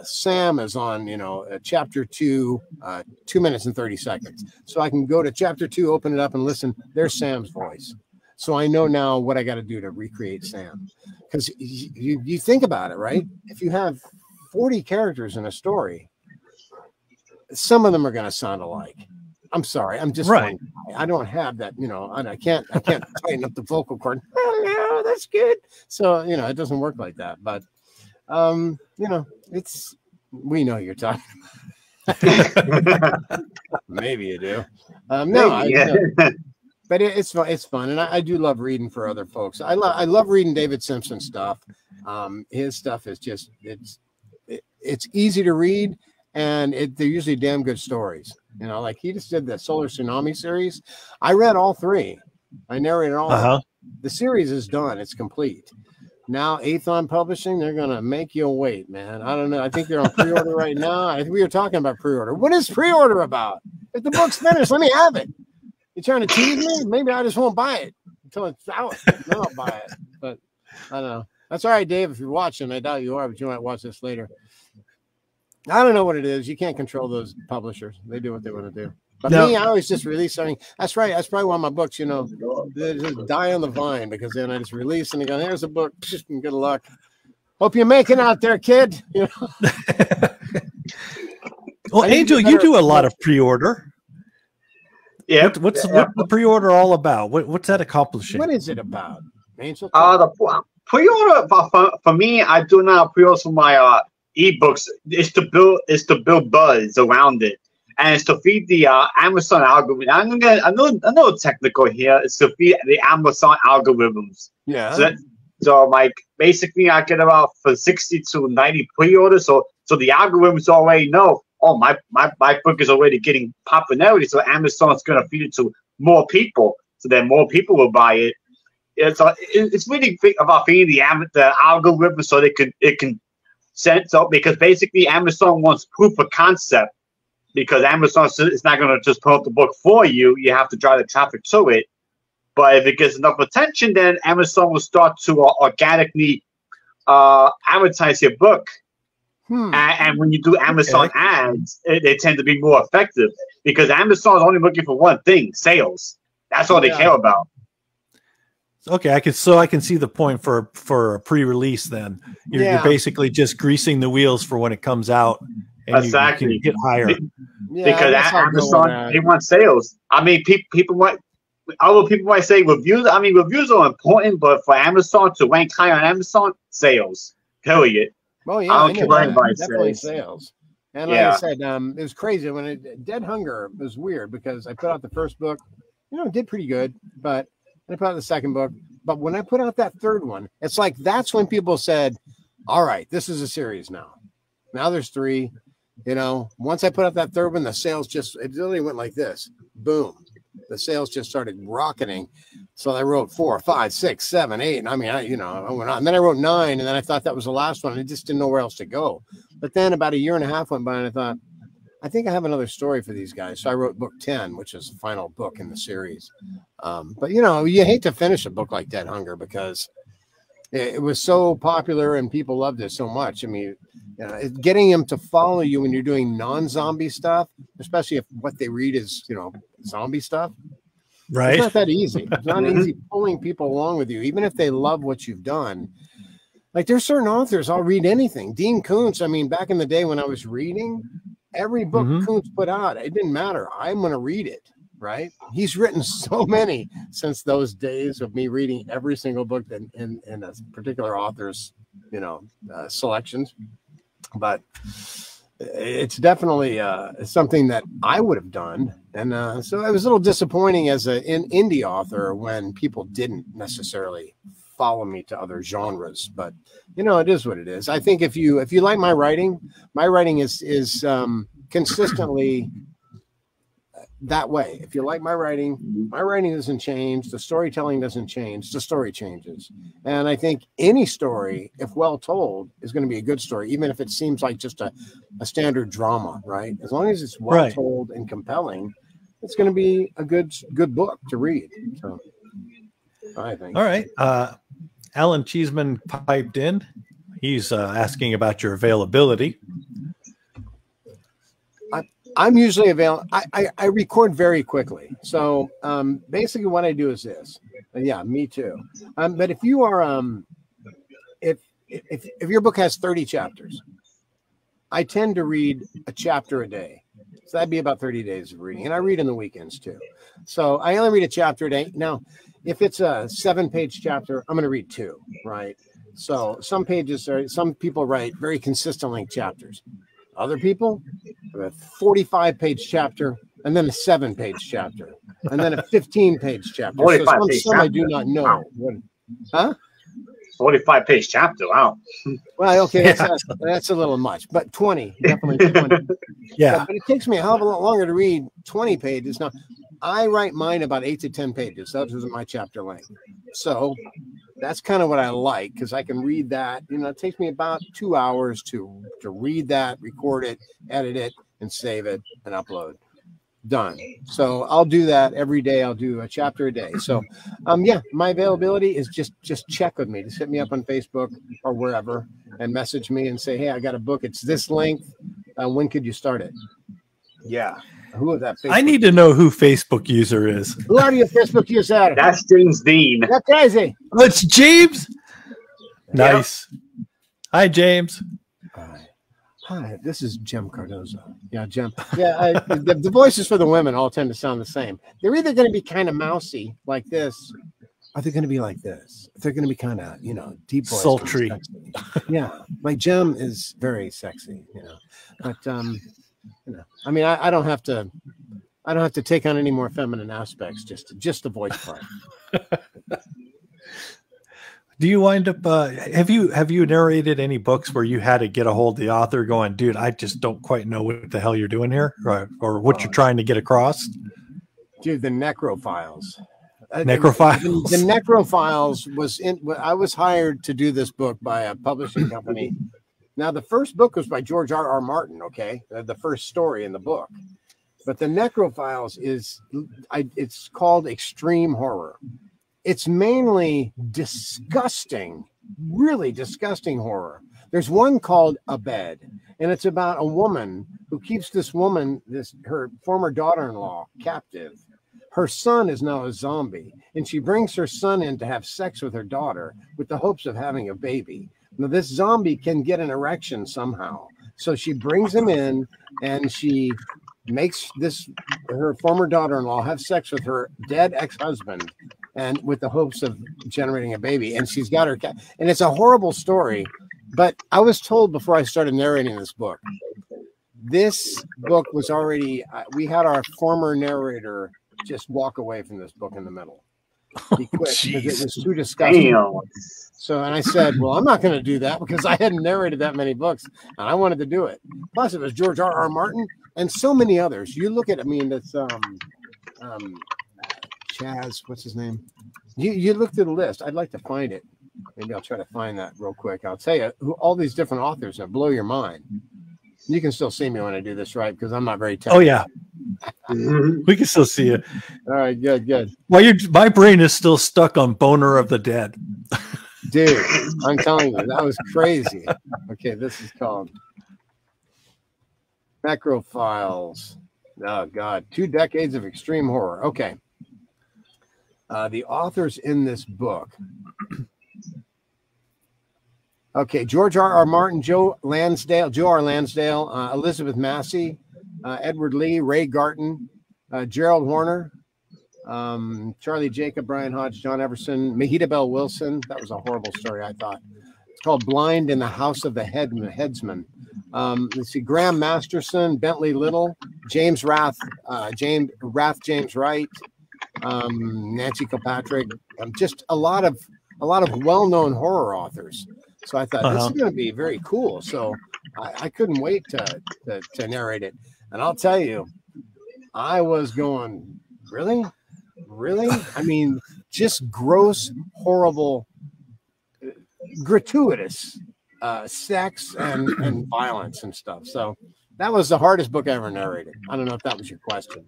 Sam is on, you know, chapter 2, 2 minutes and 30 seconds. So I can go to chapter 2, open it up and listen. There's Sam's voice. So I know now what I got to do to recreate Sam. Because you think about it, right? If you have 40 characters in a story, some of them are going to sound alike. I'm sorry. I'm just right. I don't have that, you know, and I can't tighten up the vocal cord. Oh, no, that's good. So, you know, it doesn't work like that. But, you know, we know you're talking about. Maybe you do. No, yeah. But it's fun. It's fun. And I do love reading for other folks. I love reading David Simpson stuff. His stuff is just, it's easy to read. And they're usually damn good stories. You know, like he just did the Solar Tsunami series. I read all 3. I narrated all of them. The series is done. It's complete. Now, Aethon Publishing, they're going to make you wait, man. I don't know. I think they're on pre-order right now. I think we were talking about pre-order. What is pre-order about? If the book's finished, let me have it. You're trying to tease me? Maybe I just won't buy it until it's out. Then I'll buy it. But I don't know. That's all right, Dave, if you're watching. I doubt you are, but you might watch this later. I don't know what it is. You can't control those publishers. They do what they want to do. But me, I always just release something. That's right. That's probably one of my books, you know, they just die on the vine because then I just release and they go, here's a book. Good luck. Hope you're making out there, kid. You know? Well, Angel, you do a lot of pre-order. Yeah. What's the pre-order all about? What's that accomplishing? What is it about, Angel? The pre-order for me, I do not pre-order for my ebooks. Is to build buzz around it, and it's to feed the Amazon algorithm. I'm not technical here. It's to feed the Amazon algorithms. Yeah. So like basically, I get about for 60 to 90 pre-orders. So the algorithms already know. Oh, my book is already getting popularity. So Amazon's going to feed it to more people. So then more people will buy it. It's really about feeding the algorithm so it can sense out, because basically Amazon wants proof of concept, because Amazon is not going to just put up the book for you. You have to drive the traffic to it. But if it gets enough attention, then Amazon will start to organically advertise your book. And when you do Amazon ads, they tend to be more effective, because Amazon is only looking for one thing: sales. That's all they care about. Okay, I can see the point for a pre-release. Then you're basically just greasing the wheels for when it comes out, and exactly. you can get higher. Because Amazon, they want sales. I mean, people might say reviews. I mean, reviews are important, but for Amazon to rank high on Amazon, sales. Period. Oh yeah, I don't care what anybody definitely says. Sales. And like I said, it was crazy when Dead Hunger was weird, because I put out the first book, you know, it did pretty good, but I put out the second book. But when I put out that third one, it's like that's when people said, all right, this is a series now. Now there's 3. You know, once I put out that third one, the sales it literally went like this. Boom. The sales just started rocketing. So I wrote 4, 5, 6, 7, 8. And I mean, I went on. And then I wrote 9, and then I thought that was the last one. I just didn't know where else to go. But then about a year and a half went by, and I thought, I think I have another story for these guys. So I wrote book 10, which is the final book in the series. But you know, you hate to finish a book like Dead Hunger because it was so popular and people loved it so much. I mean, getting them to follow you when you're doing non-zombie stuff, especially if what they read is, you know, zombie stuff. Right. It's not that easy. It's not easy pulling people along with you, even if they love what you've done. Like there's certain authors, I'll read anything. Dean Koontz, I mean, back in the day when I was reading, every book Koontz put out, it didn't matter. I'm going to read it, right? He's written so many since those days of me reading every single book in a particular author's, you know, selections. But it's definitely something that I would have done. And so it was a little disappointing as an indie author when people didn't necessarily follow me to other genres, but you know, it is what it is. I think if you like my writing is consistently that way. If you like my writing doesn't change, the storytelling doesn't change, the story changes. And I think any story, if well told, is going to be a good story, even if it seems like just a standard drama, right? As long as it's well told and compelling, it's going to be a good book to read. So I think. All right. Alan Cheeseman piped in. He's asking about your availability. I'm usually available. I record very quickly. So basically what I do is this. Yeah, me too. But if you are, if your book has 30 chapters, I tend to read a chapter a day. So that'd be about 30 days of reading. And I read in the weekends too. So I only read a chapter a day. Now, if it's a 7-page chapter, I'm going to read 2, right? So some people write very consistent length chapters. Other people, a 45-page chapter, and then a 7-page chapter, and then a 15-page chapter. So some I do not know. Huh? 45-page chapter. Wow. Well, okay, that's a little much, but 20, definitely 20. Yeah. But it takes me a hell of a lot longer to read 20 pages. Now, I write mine about 8 to 10 pages. Those are my chapter length. So that's kind of what I like because I can read that. You know, it takes me about 2 hours to read that, record it, edit it, and save it and upload. Done. So I'll do that every day. I'll do a chapter a day. So yeah, my availability is just check with me. Just hit me up on Facebook or wherever and message me and say, hey, I got a book. It's this length. When could you start it? Yeah. Who is that? Facebook? I need to know who Facebook user is. Who are you, Facebook user? That's James Dean. That's crazy. Oh, it's James. Nice. Yep. Hi, James. Hi, this is Jem Cardozo. Yeah, Jem. Yeah, the voices for the women all tend to sound the same. They're either going to be kind of mousy like this, or they're going to be like this. They're going to be kind of, you know, deep voice, sultry. Yeah, like Jem is very sexy, you know. But you know, I mean, I don't have to take on any more feminine aspects. Just the voice part. Do you wind up? Have you narrated any books where you had to get a hold of the author, going, "Dude, I just don't quite know what the hell you're doing here, or what you're trying to get across"? Dude, the Necrophiles. Necrophiles. The Necrophiles was in. I was hired to do this book by a publishing company. Now, the first book was by George R.R. Martin. Okay, the first story in the book, but the Necrophiles it's called extreme horror. It's mainly disgusting, really disgusting horror. There's one called A Bed, and it's about a woman who keeps her former daughter-in-law captive. Her son is now a zombie, and she brings her son in to have sex with her daughter with the hopes of having a baby. Now, this zombie can get an erection somehow. So she brings him in, and she makes her former daughter-in-law have sex with her dead ex-husband, and with the hopes of generating a baby. And she's got her cat. And it's a horrible story. But I was told before I started narrating this book was already, we had our former narrator just walk away from this book in the middle. He quit because it was too disgusting. Damn. So, and I said, well, I'm not going to do that because I hadn't narrated that many books and I wanted to do it. Plus it was George R.R. Martin and so many others. You look at, I mean, it's, Chaz, what's his name? You look through the list. I'd like to find it. Maybe I'll try to find that real quick. I'll tell you who all these different authors that blow your mind. You can still see me when I do this, right? Because I'm not very Oh yeah, Mhm. we can still see you. All right, good. Well, my brain is still stuck on Boner of the Dead. Dude, I'm telling you, that was crazy. Okay, this is called Necrophiles. Oh, God. 2 decades of extreme horror. Okay. The authors in this book. Okay, George R. Martin, Joe R. Lansdale, Elizabeth Massey, Edward Lee, Ray Garton, Gerald Horner, Charlie Jacob, Brian Hodge, John Everson, Mahita Bell Wilson. That was a horrible story, I thought. It's called Blind in the House of the Headsman. Let's see, Graham Masterson, Bentley Little, James Wright, Nancy Kilpatrick, just a lot of well-known horror authors. So I thought this is going to be very cool. So I couldn't wait to narrate it. And I'll tell you, I was going, really? I mean, just gross, horrible, gratuitous sex and violence and stuff. So that was the hardest book I ever narrated. I don't know if that was your question.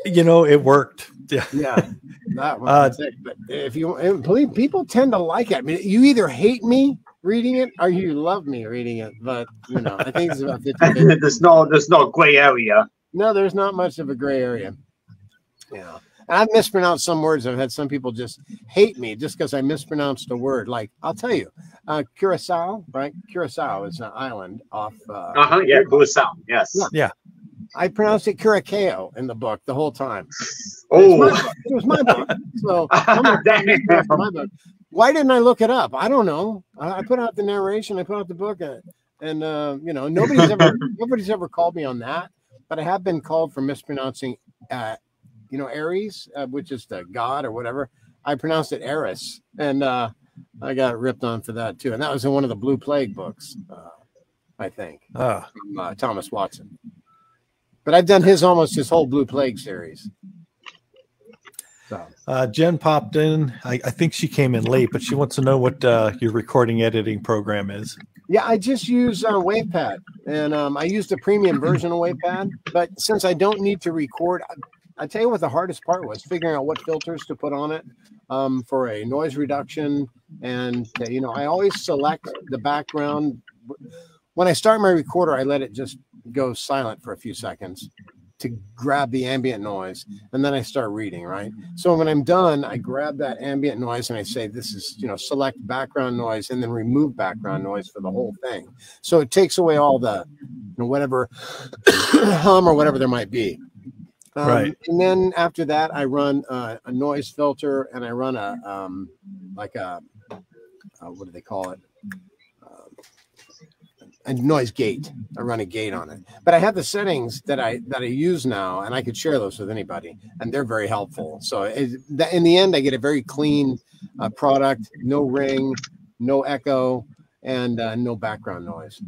You know, it worked. Yeah, that was it. But if you believe, people tend to like it. I mean, you either hate me reading it or you love me reading it. But you know, I think it's about 50. There's no gray area. No, there's not much of a gray area. Yeah. And I've mispronounced some words. I've had some people just hate me just because I mispronounced a word. Like, I'll tell you, Curacao, right? Curacao is an island off. Yeah, Curacao. Yes. Yeah. I pronounced it Curacao in the book the whole time. Oh, it was my book. So I'm my book. Why didn't I look it up? I don't know. I put out the narration. I put out the book, and you know, nobody's ever called me on that. But I have been called for mispronouncing. You know, Ares, which is the god or whatever. I pronounced it Eris, and I got ripped on for that too. And that was in one of the Blue Plague books, I think, from Thomas Watson. But I've done almost his whole Blue Plague series. So Jen popped in. I think she came in late, but she wants to know what your recording editing program is. Yeah, I just use WavePad, and I used the premium version of WavePad. But since I don't need to record, I tell you what the hardest part was figuring out what filters to put on it for a noise reduction. And, you know, I always select the background. When I start my recorder, I let it just go silent for a few seconds to grab the ambient noise. And then I start reading, right? So when I'm done, I grab that ambient noise and I say, this is, you know, select background noise and then remove background noise for the whole thing. So it takes away all the, you know, whatever hum or whatever there might be. Right. And then after that, I run a noise filter and I run a what do they call it? A noise gate. I run a gate on it. But I have the settings that I use now, and I could share those with anybody, and they're very helpful. So in the end, I get a very clean product, no ring, no echo, and no background noise.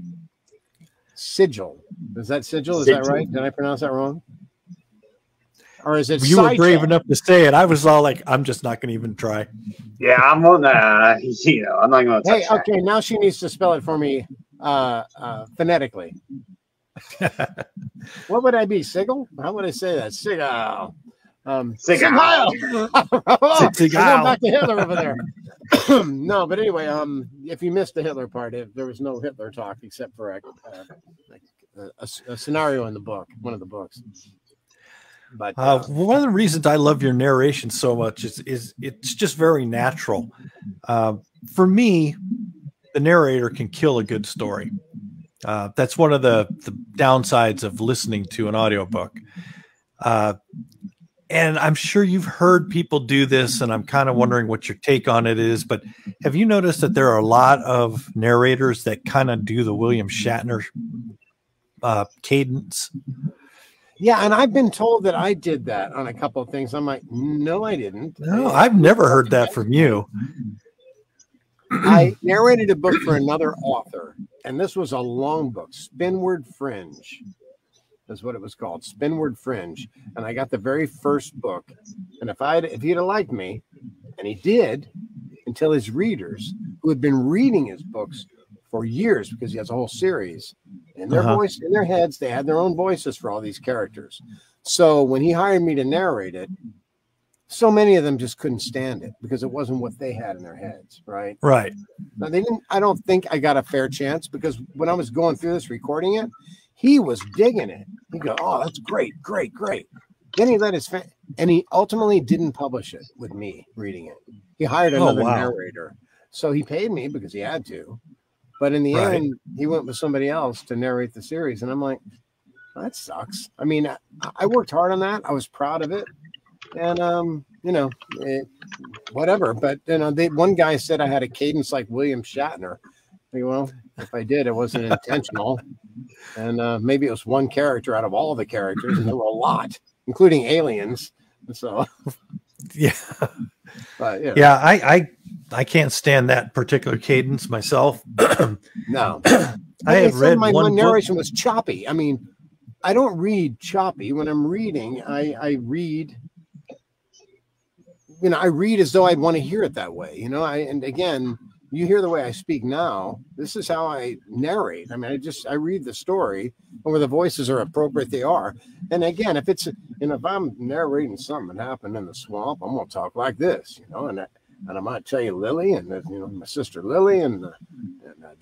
Sigil. Is that Sigil? Is that right? Did I pronounce that wrong? Or is it? You were brave enough to say it. I was all like, I'm just not going to even try. Yeah, I'm on. You know, I'm not going to. Hey, okay. Now she needs to spell it for me phonetically. What would I be? Sigil? How would I say that? Sigil. Sigil. Back to Hitler over there. No, but anyway, if you missed the Hitler part, there was no Hitler talk except for a scenario in the book, one of the books. But one of the reasons I love your narration so much is it's just very natural. For me, the narrator can kill a good story. That's one of the downsides of listening to an audiobook. And I'm sure you've heard people do this, and I'm kind of wondering what your take on it is. But have you noticed that there are a lot of narrators that kind of do the William Shatner cadence? Yeah, and I've been told that I did that on a couple of things. I'm like, no, I didn't. No, I've never heard that from you. I narrated a book for another author, and this was a long book, Spinward Fringe. That's what it was called, Spinward Fringe. And I got the very first book. And if he'd have liked me, and he did, until his readers, who had been reading his books for years because he has a whole series, In their voice, in their heads, they had their own voices for all these characters. So when he hired me to narrate it, so many of them just couldn't stand it because it wasn't what they had in their heads, right? Right. Now, they didn't. I don't think I got a fair chance because when I was going through this, recording it, he was digging it. He go, "Oh, that's great, great, great." Then he let his and he ultimately didn't publish it with me reading it. He hired another narrator, so he paid me because he had to. But in the end, he went with somebody else to narrate the series, and I'm like, that sucks. I mean, I worked hard on that. I was proud of it. And, you know, whatever. But, you know, one guy said I had a cadence like William Shatner. Well, if I did, it wasn't intentional. And maybe it was one character out of all the characters. And there were a lot, including aliens. So, yeah. But, you know. Yeah, I can't stand that particular cadence myself. No. I have read my one narration was choppy. I mean, I don't read choppy. When I'm reading, I read, you know, I read as though I'd want to hear it that way, you know. And again, you hear the way I speak now. This is how I narrate. I mean, I read the story, and where the voices are appropriate, they are. And again, if it's, you know, if I'm narrating something that happened in the swamp, I'm going to talk like this, you know, and I might tell you Lily and, you know, my sister Lily and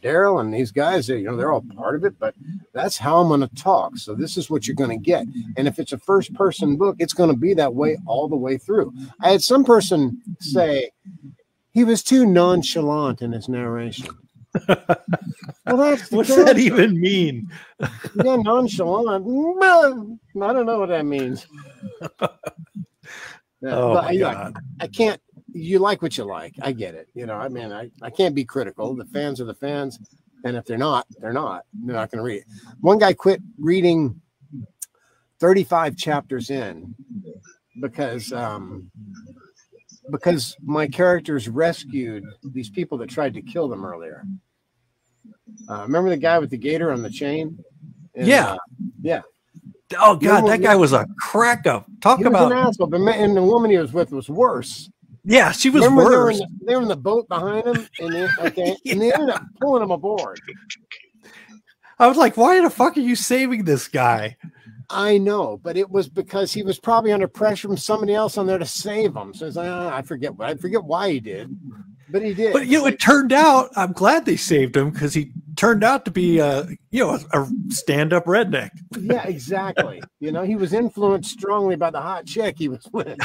Daryl and these guys, you know, they're all part of it, but that's how I'm going to talk. So this is what you're going to get. And if it's a first person book, it's going to be that way all the way through. I had some person say he was too nonchalant in his narration. Well, what's that even mean? Yeah, nonchalant. I don't know what that means. My God. I can't. You like what you like. I get it. You know, I mean, I can't be critical. The fans are the fans. And if they're not, they're not. They're not going to read it. One guy quit reading 35 chapters in because my characters rescued these people that tried to kill them earlier. Remember the guy with the gator on the chain? And, yeah. Yeah. Oh, God, that guy was a crack up. Talk about an asshole, and the woman he was with was worse. Yeah, she was worse. They were in the boat behind him, and they ended up pulling him aboard. I was like, why the fuck are you saving this guy? I know, but it was because he was probably under pressure from somebody else on there to save him. So it's like, I forget why he did, but he did. But, you know, it turned out, I'm glad they saved him because he turned out to be, a stand-up redneck. Yeah, exactly. You know, he was influenced strongly by the hot chick he was with.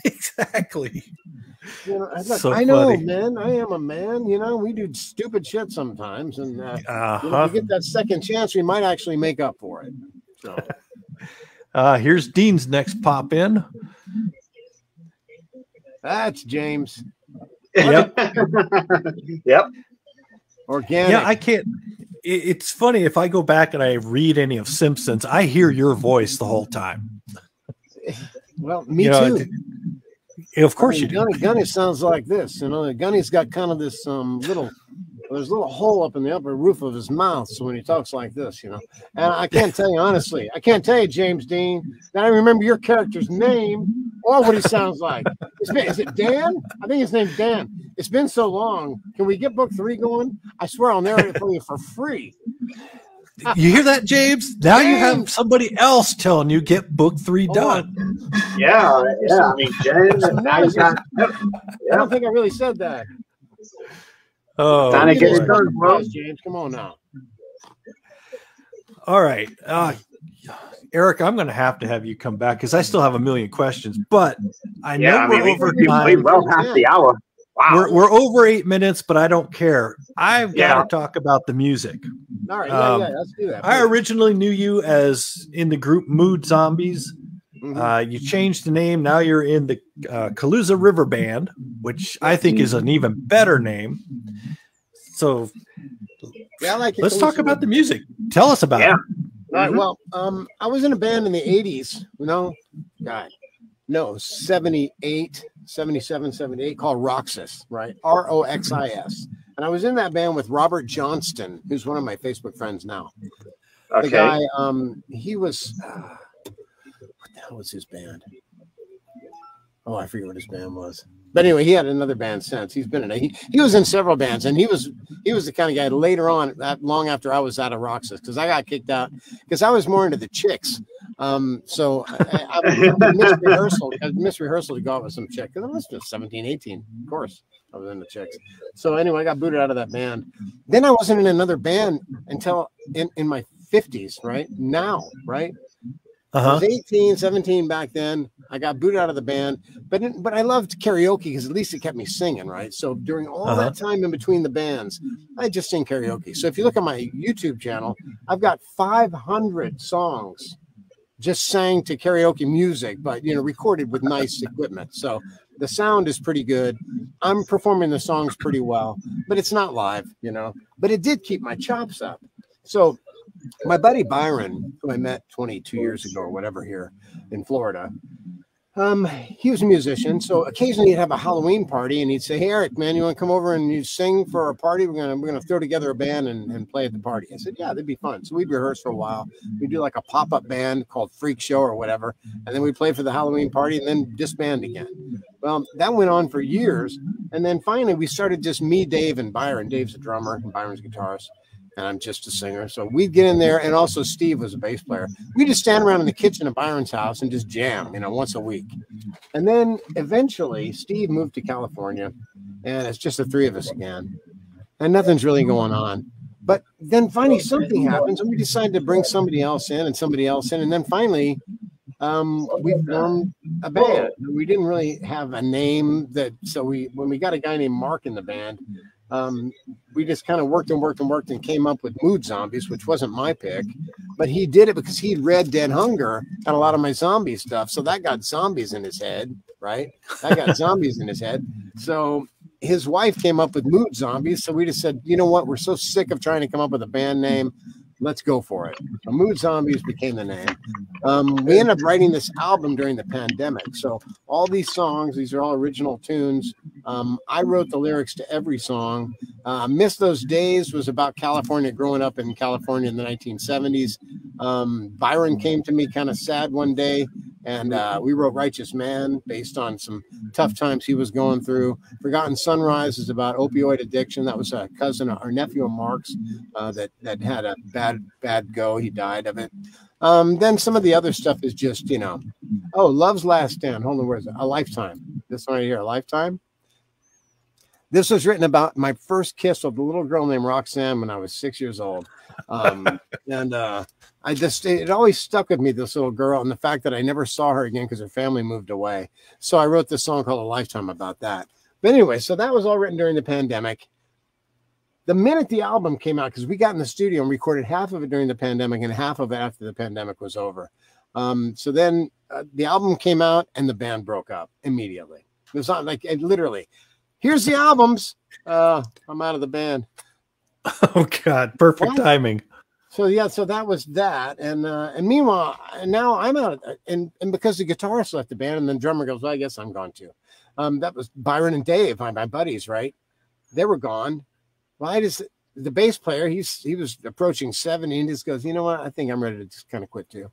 Exactly. You know, I know, funny. Man. I am a man. You know, we do stupid shit sometimes, and you know, if we get that second chance, we might actually make up for it. So, here's Dean's next pop in. That's James. Yep. Yep. Organic. Yeah, I can't. It's funny if I go back and I read any of Simpsons, I hear your voice the whole time. Well, me too. Of course you do. Gunny sounds like this. You know, Gunny's got kind of this there's a little hole up in the upper roof of his mouth. So when he talks like this, you know, and I can't tell you honestly, James Dean, that I remember your character's name or what he sounds like. Is it Dan? I think his name's Dan. It's been so long. Can we get book 3 going? I swear I'll narrate it for you for free. You hear that, James? Now you have somebody else telling you get book 3 done. Yeah. I mean, James. I don't think I really said that. Oh, time to get it done, bro. James, come on now. All right, Eric, I'm going to have you come back because I still have a million questions. But I know we're over time. Well past the hour. Wow. We're over 8 minutes, but I don't care. I've got to talk about the music. All right, let's do that. I originally knew you as in the group Mood Zombies. Mm-hmm. You changed the name. Now you're in the Calusa River Band, which I think is an even better name. So let's talk about the music. Tell us about it. All right. Well, I was in a band in the 80s, you know, 78, 77, 78 called Roxas, right? ROXIS. And I was in that band with Robert Johnston, who's one of my Facebook friends now. Okay. The guy, he was, what the hell was his band? Oh, I forget what his band was. But anyway, he had another band since. He's been in a, he was in several bands, and he was the kind of guy later on, long after I was out of Roxas, because I got kicked out because I was more into the chicks. So I would miss rehearsal to go out with some chick, because I was just 17, 18, of course. I was into chicks. So anyway, I got booted out of that band. Then I wasn't in another band until in my 50s, right? Now, right? I was 18, 17 back then. I got booted out of the band, but I loved karaoke because at least it kept me singing, right? So during all that time in between the bands, I just sing karaoke. So if you look at my YouTube channel, I've got 500 songs just sang to karaoke music, but recorded with nice equipment. So the sound is pretty good. I'm performing the songs pretty well, but it's not live, but it did keep my chops up. So my buddy Byron, who I met 22 years ago or whatever here in Florida, he was a musician. So occasionally he'd have a Halloween party and he'd say, "Hey, Eric, man, you want to come over and you sing for our party? We're gonna throw together a band and play at the party." I said, "Yeah, that'd be fun." So we'd rehearse for a while. We'd do like a pop-up band called Freak Show or whatever. And then we'd play for the Halloween party and then disband again. Well, that went on for years. And then finally we started just me, Dave, and Byron. Dave's a drummer and Byron's a guitarist, and I'm just a singer. So we'd get in there, and also Steve was a bass player. We just stand around in the kitchen of Byron's house and just jam, once a week. And then eventually Steve moved to California, and it's just the three of us again, and nothing's really going on. But then finally something happens, and we decided to bring somebody else in, and then finally we formed a band. We didn't really have a name, so when we got a guy named Mark in the band, we just kind of worked and came up with Mood Zombies, which wasn't my pick, but he did it because he'd read Dead Hunger and a lot of my zombie stuff. So that got zombies in his head, right? So his wife came up with Mood Zombies. So we just said, you know what? We're so sick of trying to come up with a band name. Let's go for it. So Mood Zombies became the name. We ended up writing this album during the pandemic. So all these songs, these are all original tunes. I wrote the lyrics to every song. Miss Those Days was about California, growing up in California in the 1970s. Byron came to me kind of sad one day, and we wrote Righteous Man based on some tough times he was going through. Forgotten Sunrise is about opioid addiction. That was a cousin or nephew of Mark's that had a bad go. He died of it. Then some of the other stuff is just, Love's Last Stand. Hold on, where is it? A Lifetime. This one right here, A Lifetime. This was written about my first kiss with a little girl named Roxanne when I was 6 years old. It always stuck with me, this little girl, and the fact that I never saw her again because her family moved away. So I wrote this song called A Lifetime about that. But anyway, so that was all written during the pandemic. The minute the album came out, because we got in the studio and recorded half of it during the pandemic and half of it after the pandemic was over. So then the album came out and the band broke up immediately. It was not like, literally, here's the albums. I'm out of the band. Oh God, perfect timing. So yeah, so that was that, and meanwhile, now I'm out, and because the guitarist left the band, and then drummer goes, "Well, I guess I'm gone too." That was Byron and Dave, my buddies, right? They were gone. Well, the bass player, he was approaching 70, and just goes, "You know what? I think I'm ready to just kind of quit too."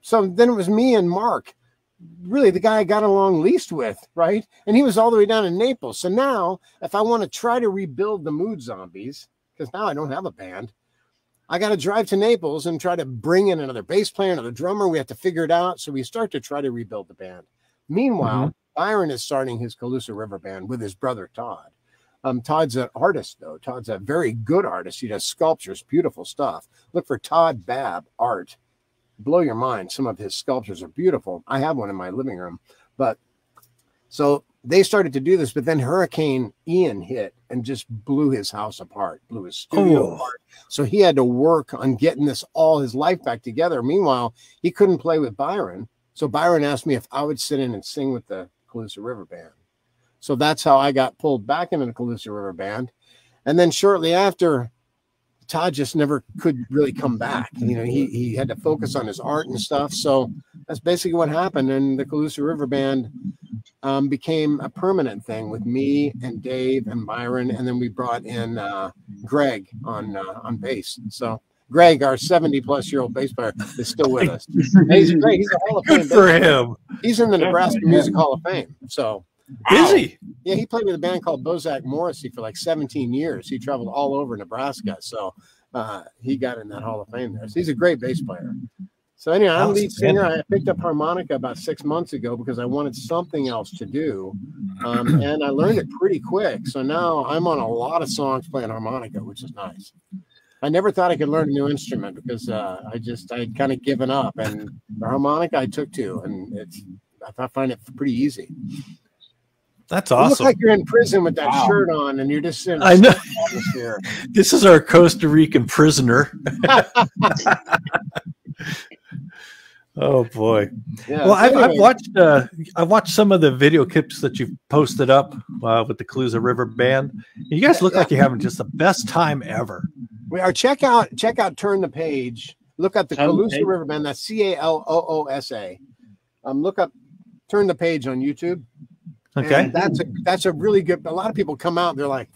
So then it was me and Mark, really the guy I got along least with, right? And he was all the way down in Naples. So now, if I want to try to rebuild the Mood Zombies, because now I don't have a band, I got to drive to Naples and try to bring in another bass player, another drummer. We have to figure it out. So we start to try to rebuild the band. Meanwhile, Byron is starting his Calusa River band with his brother, Todd. Todd's an artist, though. Todd's a very good artist. He does sculptures, beautiful stuff. Look for Todd Babb Art. Blow your mind. Some of his sculptures are beautiful. I have one in my living room. But so they started to do this, but then Hurricane Ian hit and just blew his house apart, blew his studio apart. So he had to work on getting all his life back together. Meanwhile, he couldn't play with Byron. So Byron asked me if I would sit in and sing with the Calusa River Band. So that's how I got pulled back into the Calusa River Band. And then shortly after, Todd just never could really come back. He had to focus on his art and stuff. So that's basically what happened. And the Calusa River Band became a permanent thing with me and Dave and Byron. And then we brought in Greg on bass. So Greg, our 70-plus-year-old bass player, is still with us. And he's great. He's a Hall of Fame. Good for him. He's in the Nebraska Music Hall of Fame. So Is he? Yeah, he played with a band called Bozak Morrissey for like 17 years. He traveled all over Nebraska. So he got in that Hall of Fame there. So he's a great bass player. So anyway, I'm lead singer. I picked up harmonica about 6 months ago because I wanted something else to do. And I learned it pretty quick. So now I'm on a lot of songs playing harmonica, which is nice. I never thought I could learn a new instrument because I'd kind of given up. And the harmonica I took to, and I find it pretty easy. That's awesome. You look like you're in prison with that shirt on, and you're just in. I know. This is our Costa Rican prisoner. Oh boy! Yeah, well, I've watched some of the video clips that you've posted up with the Calusa River Band. You guys look like you're having just the best time ever. We are. Check out Turn the Page. Look up the Calusa River Band. That's CALOOSA. Look up Turn the Page on YouTube. Okay, and that's a really good. A lot of people come out. They're like,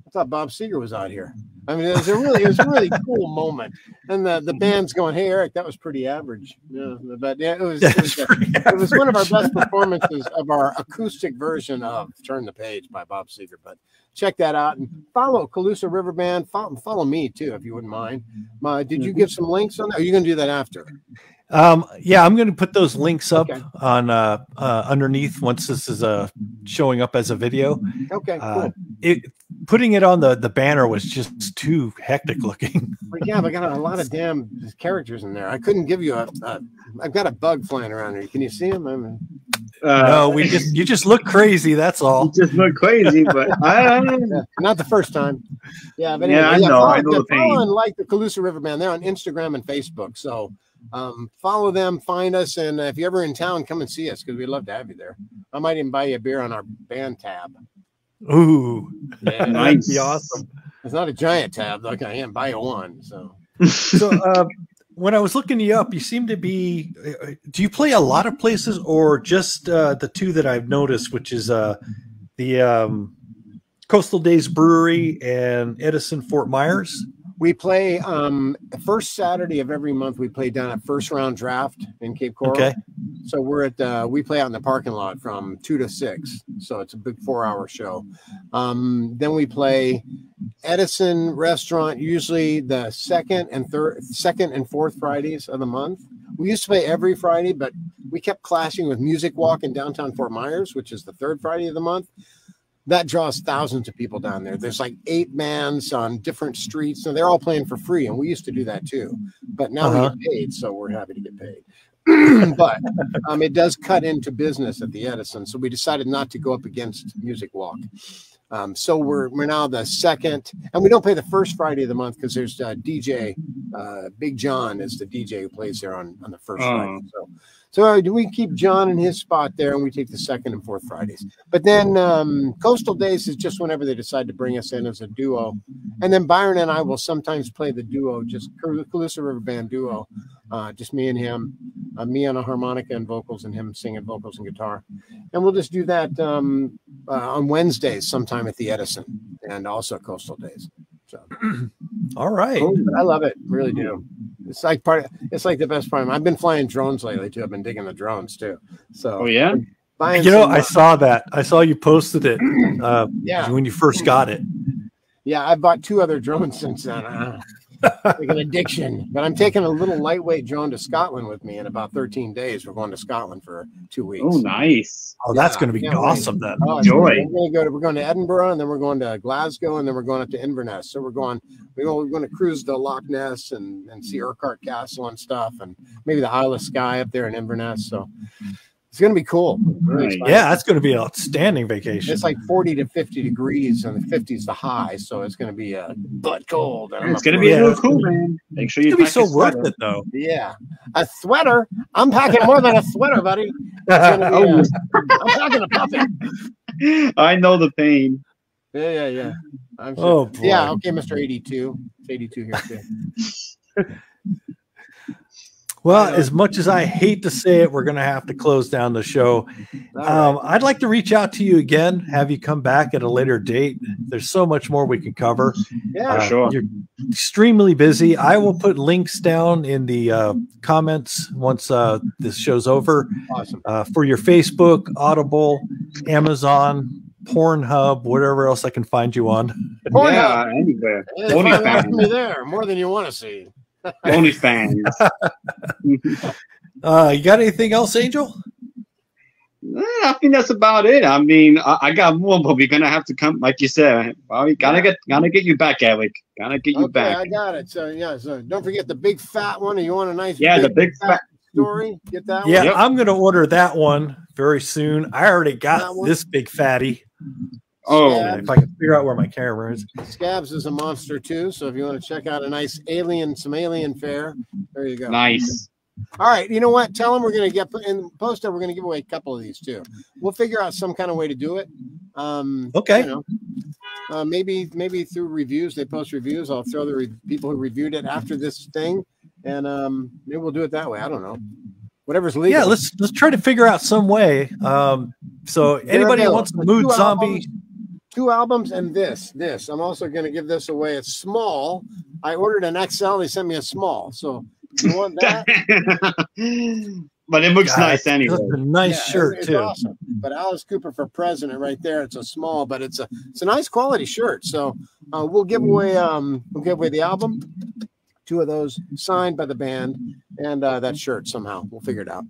I thought Bob Seger was out here. I mean, it was a really cool moment. And the band's going, hey, Eric, that was pretty average. Yeah, but yeah, it was one of our best performances of our acoustic version of Turn the Page by Bob Seger. But check that out and follow Calusa River Band. Follow me too, if you wouldn't mind. Did you give some links on that? Or are you going to do that after? Yeah, I'm going to put those links up on underneath once this is showing up as a video. Okay, cool. Putting it on the banner was just too hectic looking. Yeah, but I got a lot of damn characters in there. I couldn't give you I've got a bug flying around here. Can you see him? No, you just look crazy. That's all. You just look crazy, but not the first time. Yeah, but anyway, I know the pain. Follow and like the Calusa River Band. They're on Instagram and Facebook. So follow them, find us, and if you're ever in town, come and see us because we'd love to have you there. I might even buy you a beer on our band tab. Ooh, yeah, that'd be awesome. It's not a giant tab, like I am buy you one. So when I was looking you up, you seem to be. Do you play a lot of places, or just the two that I've noticed, which is the Coastal Days Brewery and Edison Fort Myers? We play the first Saturday of every month. We play down at First Round Draft in Cape Coral. Okay. So we're at we play out in the parking lot from 2 to 6. So it's a big 4-hour show. Then we play Edison Restaurant usually the second and fourth Fridays of the month. We used to play every Friday, but we kept clashing with Music Walk in downtown Fort Myers, which is the third Friday of the month. That draws thousands of people down there. There's like 8 bands on different streets, and they're all playing for free. And we used to do that too, but now we get paid, so we're happy to get paid. But it does cut into business at the Edison, so we decided not to go up against Music Walk. So we're now the second, and we don't play the first Friday of the month because there's DJ Big John is the DJ who plays there on the first Friday. So we keep John in his spot there, and we take the second and fourth Fridays. But then Coastal Days is just whenever they decide to bring us in as a duo. And then Byron and I will sometimes play the duo, just Calusa River Band duo, just me and him, me on a harmonica and vocals, and him singing vocals and guitar. And we'll just do that on Wednesdays sometime at the Edison, and also Coastal Days. So, all right, I love it, really do. It's like the best part. I've been flying drones lately too. I've been digging the drones too. So I saw that. I saw you posted it. When you first got it. Yeah, I bought 2 other drones since then. Like an addiction. But I'm taking a little lightweight drone to Scotland with me in about 13 days. We're going to Scotland for 2 weeks. Oh, nice. Oh, that's going to be awesome then. Enjoy. We're going to Edinburgh, and then we're going to Glasgow, and then we're going up to Inverness. So we're going to cruise to Loch Ness and see Urquhart Castle and stuff, and maybe the Isle of Skye up there in Inverness. So it's going to be cool. Really that's going to be an outstanding vacation. It's like 40 to 50 degrees, and the 50 is the high, so it's going to be butt cold. It's going to be a little cool, man. Make sure you be so worth it, though. Yeah, a sweater. I'm packing more than a sweater, buddy. I'm packing a puppet. I know the pain. Yeah. I'm sure. Oh boy. Yeah. Okay, Mr. 82. It's 82 here too. Well, as much as I hate to say it, we're going to have to close down the show. Right. I'd like to reach out to you again, have you come back at a later date. There's so much more we can cover. Yeah, For sure. You're extremely busy. I will put links down in the comments once this show's over. Awesome. For your Facebook, Audible, Amazon, Pornhub, whatever else I can find you on. Yeah, anywhere. Yeah, find me OnlyFans. there more than you want to see. OnlyFans. You got anything else, Angel? I think that's about it. I mean, I got more, but we're gonna have to come, like you said. Well, we gotta get you back, Eric. Gotta get you back. I got it. So yeah, so don't forget the big fat one. You want a nice The big fat story? Get that Yeah, one. Yep. I'm gonna order that one very soon. I already got That one? this big fatty. Oh, Yeah. If I can figure out where my camera is. Scabs is a monster too. So if you want to check out a nice some alien fare, there you go. nice. All right, you know what? Tell them we're going to get in the poster. We're going to give away a couple of these too. We'll figure out some kind of way to do it. Okay. You know, maybe through reviews. They post reviews. I'll throw the people who reviewed it after this thing, and maybe we'll do it that way. I don't know. Whatever's legal. Yeah, let's try to figure out some way. So anybody who wants to mood zombie. 2 albums and this. I'm also going to give this away. It's small. I ordered an XL. They sent me a small. So you want that? But it looks nice anyway. That's a nice shirt it's too. awesome. But Alice Cooper for president right there. It's a small, but it's a nice quality shirt. So we'll give away the album, 2 of those signed by the band, and that shirt somehow. We'll figure it out.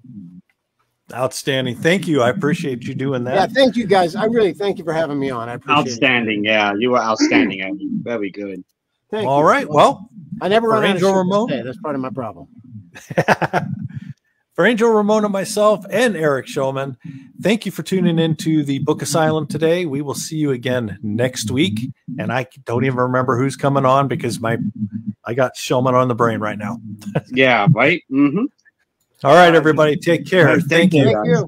Outstanding. Thank you. I appreciate you doing that. Yeah, thank you guys. I really thank you for having me on. I appreciate Outstanding. Yeah, you were outstanding. Eddie. Very good. it. Thank All you. right. Well, I never run out of Angel shit to Ramon? say. That's part of my problem. For Angel Ramon and myself and Eric Shelman, thank you for tuning in to the Book Asylum today. We will see you again next week. And I don't even remember who's coming on because I got Shelman on the brain right now. Yeah, right? Mm-hmm. All right, everybody. Take care. Thank you. Thank you.